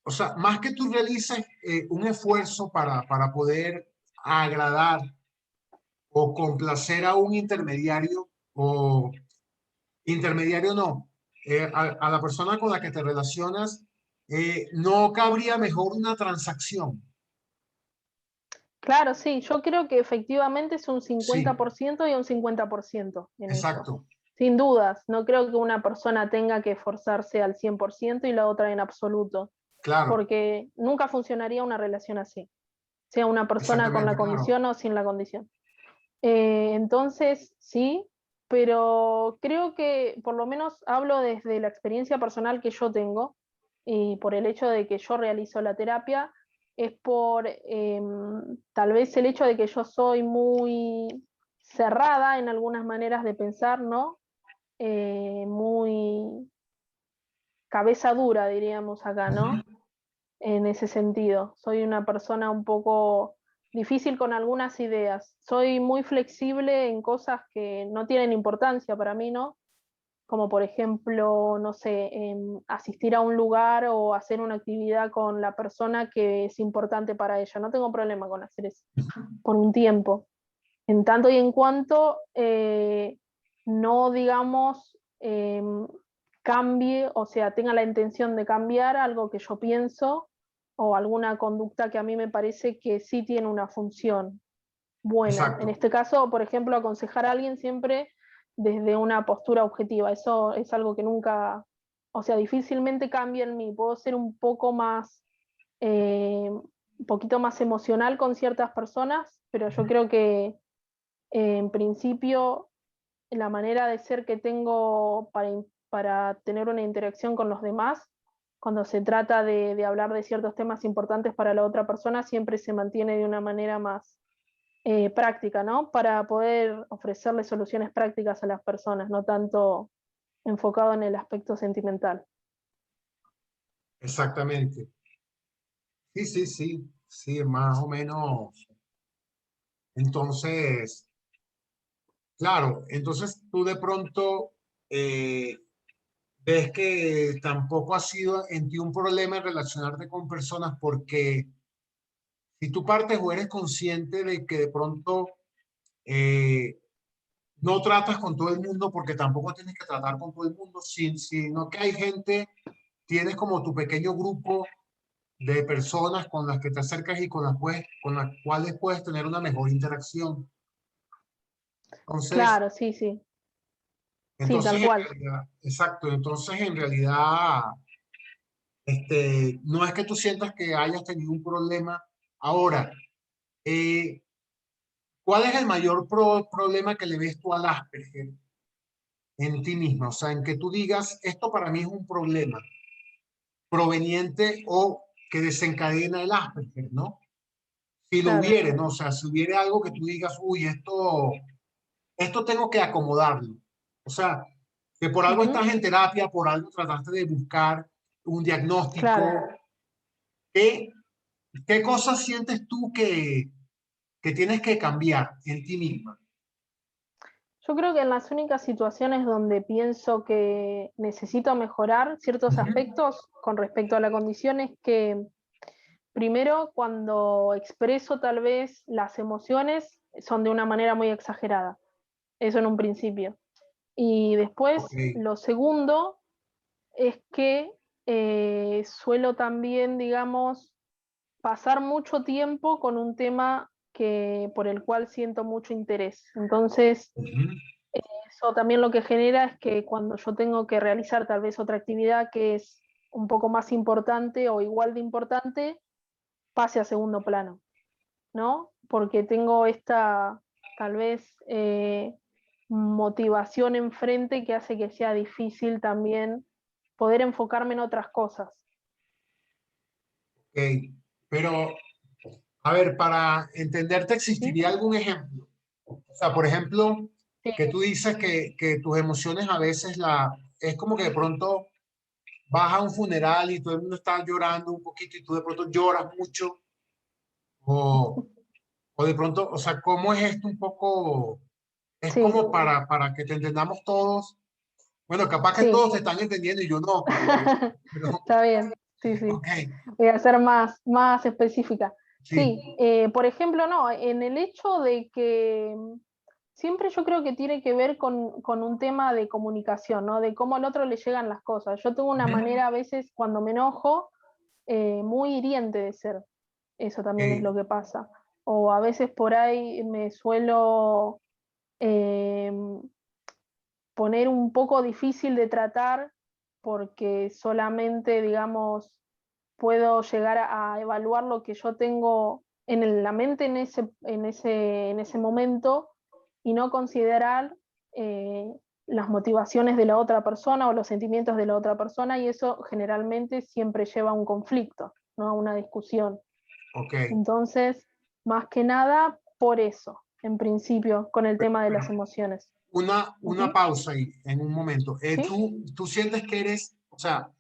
O sea, más que tú realices un esfuerzo para poder agradar o complacer a un intermediario o intermediario no, a la persona con la que te relacionas, no cabría mejor una transacción. Claro, sí, yo creo que efectivamente es un Sí, 50% y un 50% en eso. exacto, Sin dudas, no creo que una persona tenga que esforzarse al 100% y la otra en absoluto, claro, porque nunca funcionaría una relación así, sea una persona con la exactamente, claro. condición o sin la condición. Entonces, sí, pero creo que por lo menos hablo desde la experiencia personal que yo tengo y por el hecho de que yo realizo la terapia, es por tal vez el hecho de que yo soy muy cerrada en algunas maneras de pensar, ¿no? Muy cabeza dura, diríamos acá, ¿no? Ujú. En ese sentido. Soy una persona un poco difícil con algunas ideas. Soy muy flexible en cosas que no tienen importancia para mí, ¿no? Como por ejemplo, no sé, asistir a un lugar o hacer una actividad con la persona que es importante para ella. No tengo problema con hacer eso por un tiempo. En tanto y en cuanto no, digamos, cambie, o sea, tenga la intención de cambiar algo que yo pienso o alguna conducta que a mí me parece que sí tiene una función buena. En Exacto, este caso, por ejemplo, aconsejar a alguien siempre desde una postura objetiva. Eso es algo que nunca, o sea, difícilmente cambia en mí. Puedo ser un poco más, un poquito más emocional con ciertas personas, pero yo creo que en principio, la manera de ser que tengo para tener una interacción con los demás, cuando se trata de hablar de ciertos temas importantes para la otra persona, siempre se mantiene de una manera más práctica, ¿no? Para poder ofrecerle soluciones prácticas a las personas, no tanto enfocado en el aspecto sentimental. exactamente. Sí, sí, sí, sí, más o menos. Entonces, claro, entonces tú de pronto eh, ves que tampoco ha sido en ti un problema en relacionarte con personas porque si tú partes o eres consciente de que de pronto eh, no tratas con todo el mundo porque tampoco tienes que tratar con todo el mundo, sino que hay gente, tienes como tu pequeño grupo de personas con las que te acercas y con las cuales puedes tener una mejor interacción. Entonces, Claro, sí, sí, sí, entonces tal en cual. realidad, exacto, entonces en realidad, no es que tú sientas que hayas tenido un problema. Ahora, eh, ¿cuál es el mayor problema que le ves tú al Asperger? en ti misma, o sea, en que tú digas, esto para mí es un problema proveniente o que desencadena el Asperger, ¿no? Si lo claro. hubiere, ¿no? O sea, si hubiera algo que tú digas, uy, esto tengo que acomodarlo. O sea, que por algo Ujú, estás en terapia, por algo trataste de buscar un diagnóstico. claro. ¿Qué, qué cosas sientes tú que tienes que cambiar en ti misma? Yo creo que en las únicas situaciones donde pienso que necesito mejorar ciertos Ujú. aspectos con respecto a la condición es que primero cuando expreso tal vez las emociones son de una manera muy exagerada, eso en un principio. Y Ok. después lo segundo es que suelo también, digamos, pasar mucho tiempo con un tema por el cual siento mucho interés. Entonces, Ujú. eso también lo que genera es que cuando yo tengo que realizar tal vez otra actividad que es un poco más importante o igual de importante, pase a segundo plano, ¿no? Porque tengo esta tal vez motivación enfrente que hace que sea difícil también poder enfocarme en otras cosas. Ok. Pero, a ver, para entenderte, ¿Sí? ¿existiría algún ejemplo? O sea, por ejemplo, Sí. que tú dices que tus emociones a veces es como que de pronto vas a un funeral y todo el mundo está llorando un poquito y tú de pronto lloras mucho o, o de pronto, o sea, ¿cómo es esto un poco? Es Sí, como para que te entendamos todos. Bueno, capaz que sí. todos te están entendiendo y yo no, pero Está bien, sí, sí. ok, Voy a ser más específica. sí. Sí, por ejemplo, no, en el hecho de que siempre yo creo que tiene que ver con un tema de comunicación, ¿no? De cómo al otro le llegan las cosas. Yo tengo una Ujú. manera a veces cuando me enojo muy hiriente de ser. Eso también es Ok, lo que pasa. O a veces por ahí me suelo eh, poner un poco difícil de tratar porque solamente, digamos, puedo llegar a evaluar lo que yo tengo la mente en ese momento y no considerar eh, las motivaciones de la otra persona o los sentimientos de la otra persona y eso generalmente siempre lleva a un conflicto, ¿no? A una discusión. ok. Entonces, más que nada, por eso, en principio, con el tema de las emociones. Una Ujú. pausa ahí en un momento. ¿Sí? ¿Tú sientes que eres, o sea,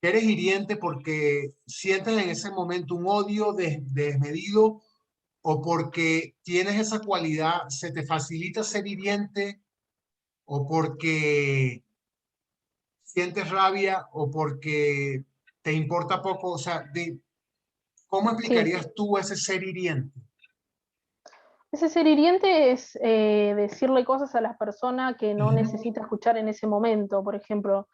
que eres hiriente porque sientes en ese momento un odio desmedido o porque tienes esa cualidad, se te facilita ser hiriente o porque sientes rabia o porque te importa poco? O sea, ¿cómo Sí. explicarías tú ese ser hiriente? Ese ser hiriente es decirle cosas a la persona que no Ujú. necesita escuchar en ese momento. Por ejemplo,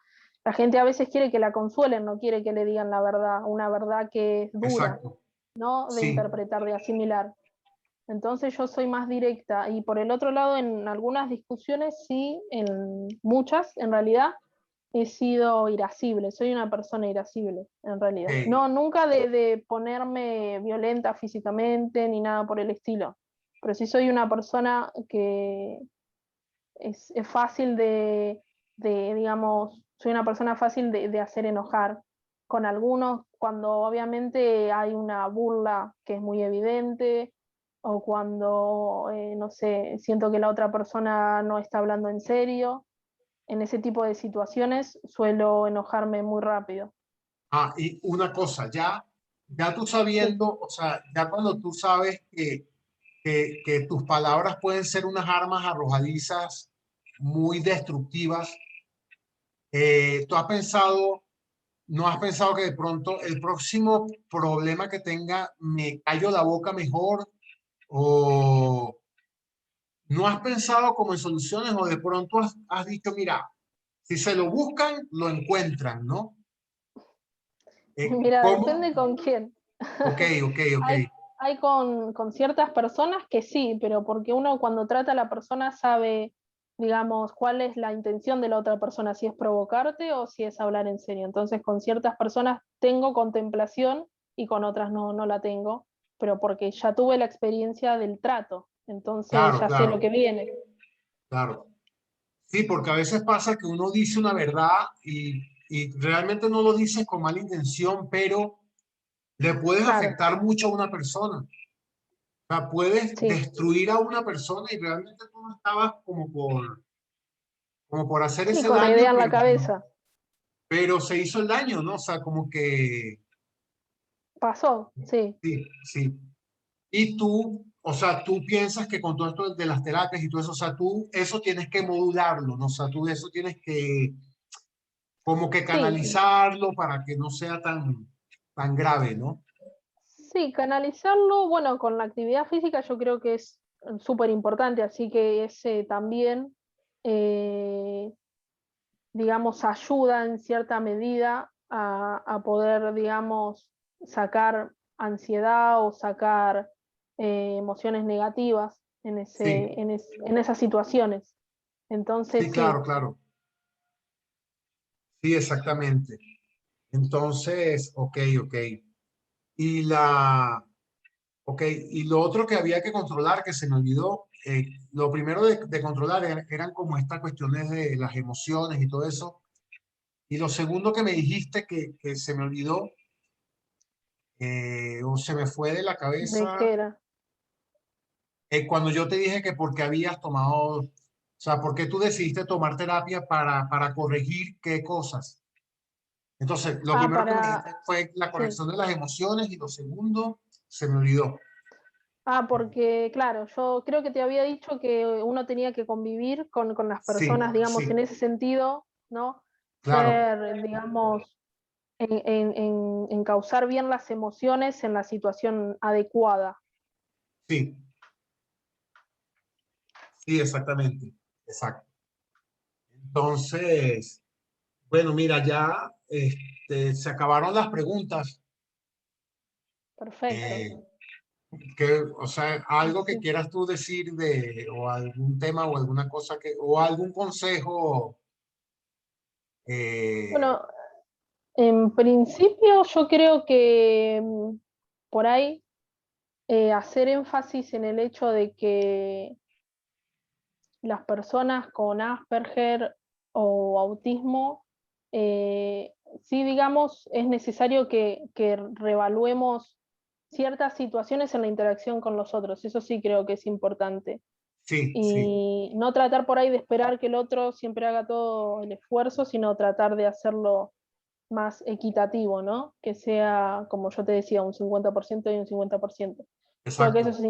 la gente a veces quiere que la consuelen, no quiere que le digan la verdad, una verdad que es dura, Exacto. ¿no? De Sí. interpretar, de asimilar. Entonces yo soy más directa. Y por el otro lado, en algunas discusiones, sí, en muchas, en realidad, he sido irascible. Soy una persona irascible, en realidad. Ok. No, nunca de ponerme violenta físicamente ni nada por el estilo. Pero sí soy una persona que es fácil digamos, soy una persona fácil de hacer enojar con algunos cuando obviamente hay una burla que es muy evidente o cuando, no sé, siento que la otra persona no está hablando en serio. En ese tipo de situaciones suelo enojarme muy rápido. Ah, y una cosa, ya tú Sí, sabiendo, o sea, ya cuando tú sabes que tus palabras pueden ser unas armas arrojadizas muy destructivas, ¿tú has pensado, no has pensado que de pronto el próximo problema que tenga me callo la boca mejor? ¿O no has pensado como en soluciones o de pronto has dicho, mira, si se lo buscan, lo encuentran, ¿no? mira, ¿Cómo? depende con quién. Ok, ok, ok. Hay, hay con ciertas personas que sí, pero porque uno cuando trata a la persona sabe, digamos, cuál es la intención de la otra persona, si es provocarte o si es hablar en serio. Entonces, con ciertas personas tengo contemplación y con otras no, no la tengo, pero porque ya tuve la experiencia del trato, entonces Claro, ya sé lo claro, que viene. claro. Sí, porque a veces pasa que uno dice una verdad y realmente no lo dices con mala intención, pero le puedes Claro, afectar mucho a una persona. O sea, puedes sí, destruir a una persona y realmente tú no estabas como por hacer sí, ese con la daño, idea en la cabeza. pero se hizo el daño, ¿no? O sea, como que Pasó, sí. sí, sí. Y tú, o sea, tú piensas que con todo esto de las terapias y todo eso, o sea, tú eso tienes que modularlo, ¿no? O sea, tú eso tienes que como que Sí, canalizarlo para que no sea tan grave, ¿no? sí, canalizarlo, bueno, con la actividad física yo creo que es súper importante, así que ese también, eh, digamos, ayuda en cierta medida a poder, digamos, sacar ansiedad o sacar emociones negativas Sí, en esas situaciones. sí, Entonces, claro, sí, claro. Sí, exactamente. Entonces, ok, ok. Y ok, y lo otro que había que controlar, que se me olvidó, lo primero de controlar eran como estas cuestiones de las emociones y todo eso. Y lo segundo que me dijiste que se me olvidó, o se me fue de la ¿de qué cabeza, era? cuando yo te dije que porque habías tomado, o sea, porque tú decidiste tomar terapia para corregir qué cosas. Entonces, lo Ah, primero que me dijiste fue la sí. corrección de las emociones y lo segundo se me olvidó. Ah, porque claro, yo creo que te había dicho que uno tenía que convivir con las Sí, personas, digamos, sí, en ese sentido, ¿no? claro, Ser, digamos, encauzar bien las emociones en la situación adecuada. sí, sí, exactamente, exacto. Entonces, bueno, mira, ya se acabaron las preguntas. Perfecto. Eh, o sea, algo que Así. quieras tú decir o algún tema o alguna cosa o algún consejo. eh, Bueno, en principio yo creo que por ahí hacer énfasis en el hecho de que las personas con Asperger o autismo, sí, digamos, es necesario que reevaluemos ciertas situaciones en la interacción con los otros. Eso sí creo que es importante. sí, sí, Y no tratar por ahí de esperar que el otro siempre haga todo el esfuerzo, sino tratar de hacerlo más equitativo, ¿no? Que sea, como yo te decía, un 50% y un 50%. Creo que eso exacto.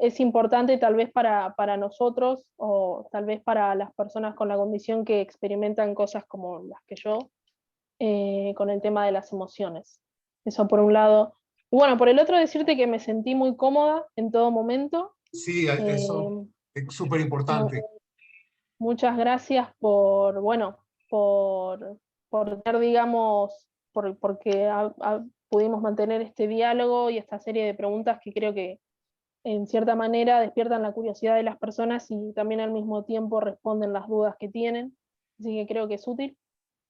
es importante tal vez para nosotros o tal vez para las personas con la condición que experimentan cosas como las que yo, con el tema de las emociones. Eso por un lado. Y bueno, por el otro decirte que me sentí muy cómoda en todo momento. Sí, Eh, eso es súper mu- importante. Muchas gracias por, bueno, por tener, digamos, porque pudimos mantener este diálogo y esta serie de preguntas que creo que en cierta manera despiertan la curiosidad de las personas y también al mismo tiempo responden las dudas que tienen. Así que creo que es útil.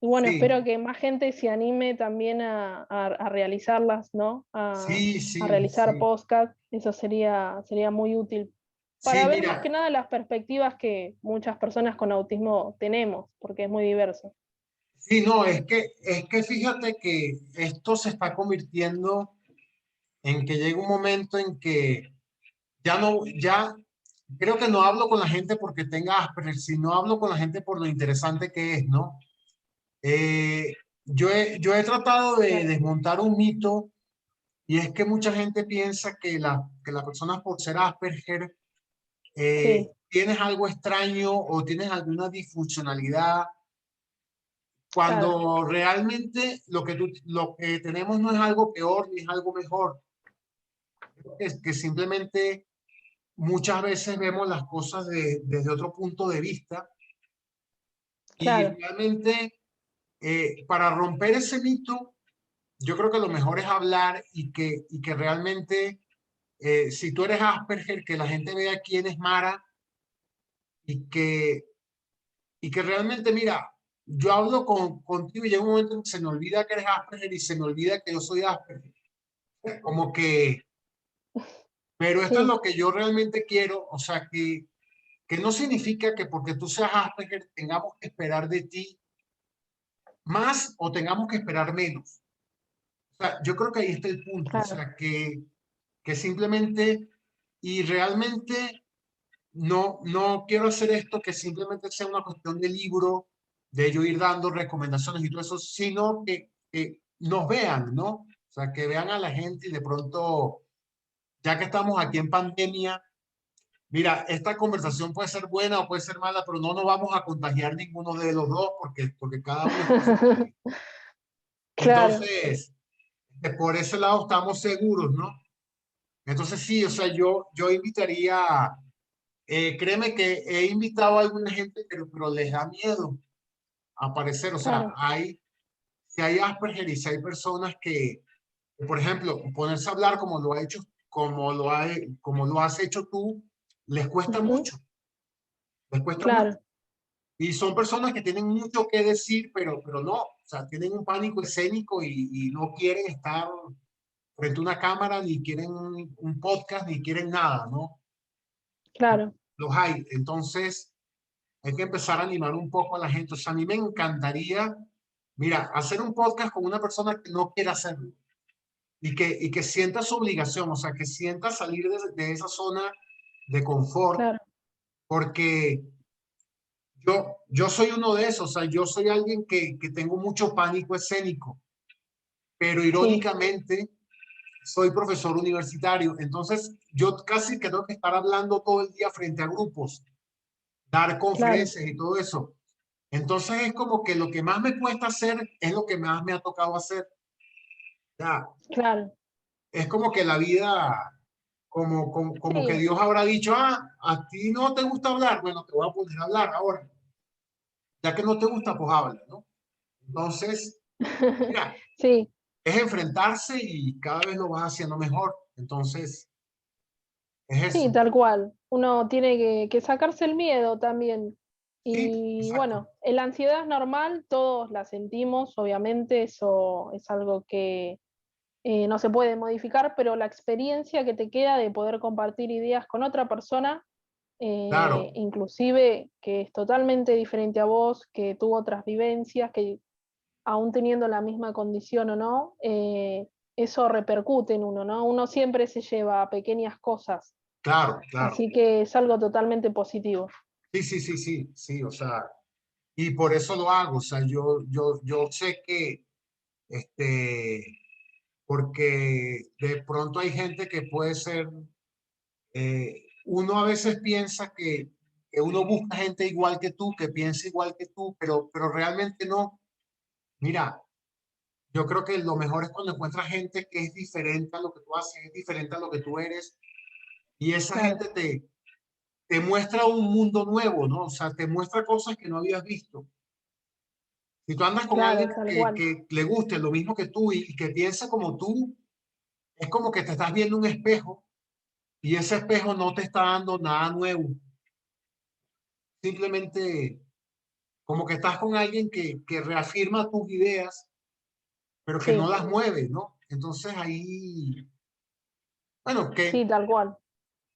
Y bueno, Sí, espero que más gente se anime también a realizarlas, ¿no? sí, A sí, realizar sí. podcast. Eso sería muy útil Sí, para ver más que mira, nada las perspectivas que muchas personas con autismo tenemos, porque es muy diverso. sí, no, es que fíjate que esto se está convirtiendo en que llega un momento en que ya creo que no hablo con la gente porque tenga Asperger, sino hablo con la gente por lo interesante que es, ¿no? Yo he tratado de Claro. desmontar un mito y es que mucha gente piensa que las personas por ser Asperger Sí, tienes algo extraño o tienes alguna disfuncionalidad, claro, cuando realmente lo que tenemos no es algo peor ni es algo mejor, es que simplemente muchas veces vemos las cosas desde otro punto de vista y claro, realmente para romper ese mito, yo creo que lo mejor es hablar y que realmente, si tú eres Asperger, que la gente vea quién es Mara y que realmente, mira, yo hablo contigo y llega un momento en que se me olvida que eres Asperger y se me olvida que yo soy Asperger. Como que, pero esto es sí, lo que yo realmente quiero, o sea, que que no significa que porque tú seas Asperger tengamos que esperar de ti más o tengamos que esperar menos. O sea, yo creo que ahí está el punto, o claro, sea, que simplemente y realmente no quiero hacer esto que simplemente sea una cuestión de libro, de yo ir dando recomendaciones y todo eso, sino que nos vean, ¿no? O sea, que vean a la gente y de pronto, ya que estamos aquí en pandemia, mira, esta conversación puede ser buena o puede ser mala, pero no nos vamos a contagiar ninguno de los dos porque cada uno es por su parte. claro, Entonces, por ese lado estamos seguros, ¿no? Entonces sí, o sea, yo invitaría, créeme que he invitado a alguna gente, pero les da miedo aparecer, o sea, claro, si hay Asperger y si hay personas que, por ejemplo, ponerse a hablar como lo ha hecho, como lo has hecho tú, ujú, les cuesta mucho. claro, Y son personas que tienen mucho que decir, pero no, o sea, tienen un pánico escénico y no quieren estar frente a una cámara, ni quieren un podcast, ni quieren nada, ¿no? claro, Los hay. Entonces, hay que empezar a animar un poco a la gente. O sea, a mí me encantaría, mira, hacer un podcast con una persona que no quiera hacerlo y que sienta su obligación, o sea, que sienta salir de esa zona de confort, claro, porque yo soy uno de esos, o sea, yo soy alguien que tengo mucho pánico escénico, pero sí, irónicamente soy profesor universitario, entonces yo casi que tengo que estar hablando todo el día frente a grupos, dar claro, conferencias y todo eso. Entonces es como que lo que más me cuesta hacer es lo que más me ha tocado hacer. Ya, claro, es como que la vida, como que sí, Dios habrá dicho, ah, a ti no te gusta hablar, bueno, te voy a poner a hablar ahora. Ya que no te gusta, pues habla, ¿no? Entonces, mira, sí, es enfrentarse y cada vez lo vas haciendo mejor. Entonces, es sí, eso. tal cual. Uno tiene que sacarse el miedo también. Sí, Y exacto. bueno, la ansiedad es normal, todos la sentimos, obviamente, eso es algo que no se puede modificar, pero la experiencia que te queda de poder compartir ideas con otra persona, Claro, inclusive que es totalmente diferente a vos, que tuvo otras vivencias, que aún teniendo la misma condición o no, eso repercute en uno, ¿no? Uno siempre se lleva pequeñas cosas, claro, claro. así que es algo totalmente positivo. Sí, sí, sí, sí, sí, o sea, y por eso lo hago, o sea, yo sé que, este, porque de pronto hay gente que puede ser, uno a veces piensa que uno busca gente igual que tú, que piensa igual que tú, pero realmente no. Mira, yo creo que lo mejor es cuando encuentras gente que es diferente a lo que tú haces, es diferente a lo que tú eres, y esa Claro, gente te muestra un mundo nuevo, ¿no? O sea, te muestra cosas que no habías visto. Si tú andas con claro, alguien tal cual. que le guste lo mismo que tú y que piensa como tú, es como que te estás viendo un espejo y ese espejo no te está dando nada nuevo. Simplemente como que estás con alguien que reafirma tus ideas, pero que no Sí, las mueve, ¿no? Entonces ahí, bueno, sí, tal cual.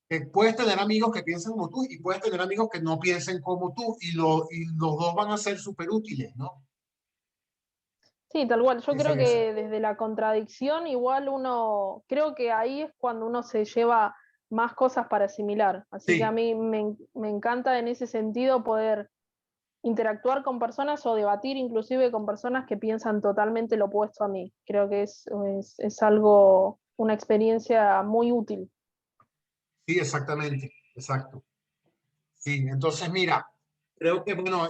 que puedes tener amigos que piensen como tú y puedes tener amigos que no piensen como tú y los dos van a ser súper útiles, ¿no? Sí, tal cual. Yo creo Viceversa. que desde la contradicción igual uno, creo que ahí es cuando uno se lleva más cosas para asimilar. Así que a Sí, mí me encanta en ese sentido poder interactuar con personas o debatir inclusive con personas que piensan totalmente lo opuesto a mí. Creo que es algo, una experiencia muy útil. sí, exactamente, exacto. Sí, entonces mira, creo que bueno,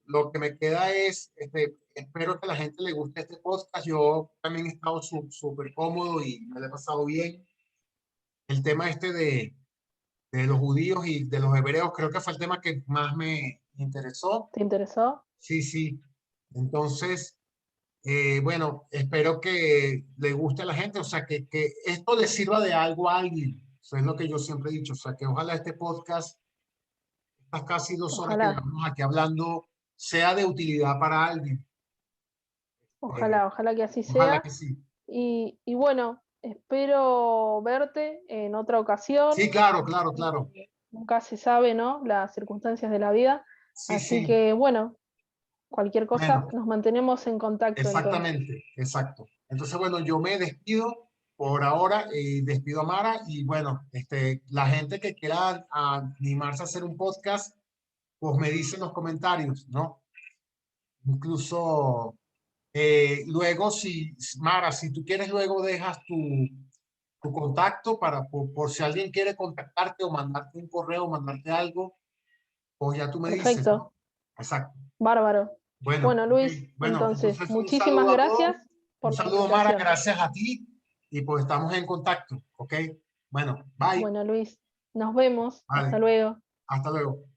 lo que me queda es, espero que a la gente le guste este podcast. Yo también he estado súper cómodo y me lo he pasado bien. El tema de los judíos y de los hebreos creo que fue el tema que más me interesó. ¿Te interesó? Sí, sí. Entonces, bueno, espero que le guste a la gente, o sea, que esto le sirva de algo a alguien. Eso es lo que yo siempre he dicho, o sea, que ojalá este podcast, estas casi 2 horas que Ojalá, llevamos aquí hablando, sea de utilidad para alguien. Eh, ojalá que así ojalá sea. que sí. Y bueno, espero verte en otra ocasión. Sí, claro, claro, claro. nunca se sabe, ¿no? Las circunstancias de la vida. Sí, Así sí. que, bueno, cualquier cosa, Bueno, nos mantenemos en contacto entonces. exactamente, exacto. Entonces, bueno, yo me despido por ahora y despido a Mara y bueno, la gente que quiera animarse a hacer un podcast, pues me dice en los comentarios, ¿no? Incluso luego, si, Mara, si tú quieres, luego dejas tu contacto para, por si alguien quiere contactarte o mandarte un correo, mandarte algo, pues ya tú me dices, Perfecto, ¿no? Exacto. bárbaro. Bueno, Bueno, ok. Luis, Bueno, entonces, entonces un muchísimas saludo a todos. gracias Un por la saludo, Mara, invitación. gracias a ti y pues estamos en contacto, ¿ok? Bueno, bye. Bueno, Luis, nos vemos. Hasta Vale, luego. hasta luego.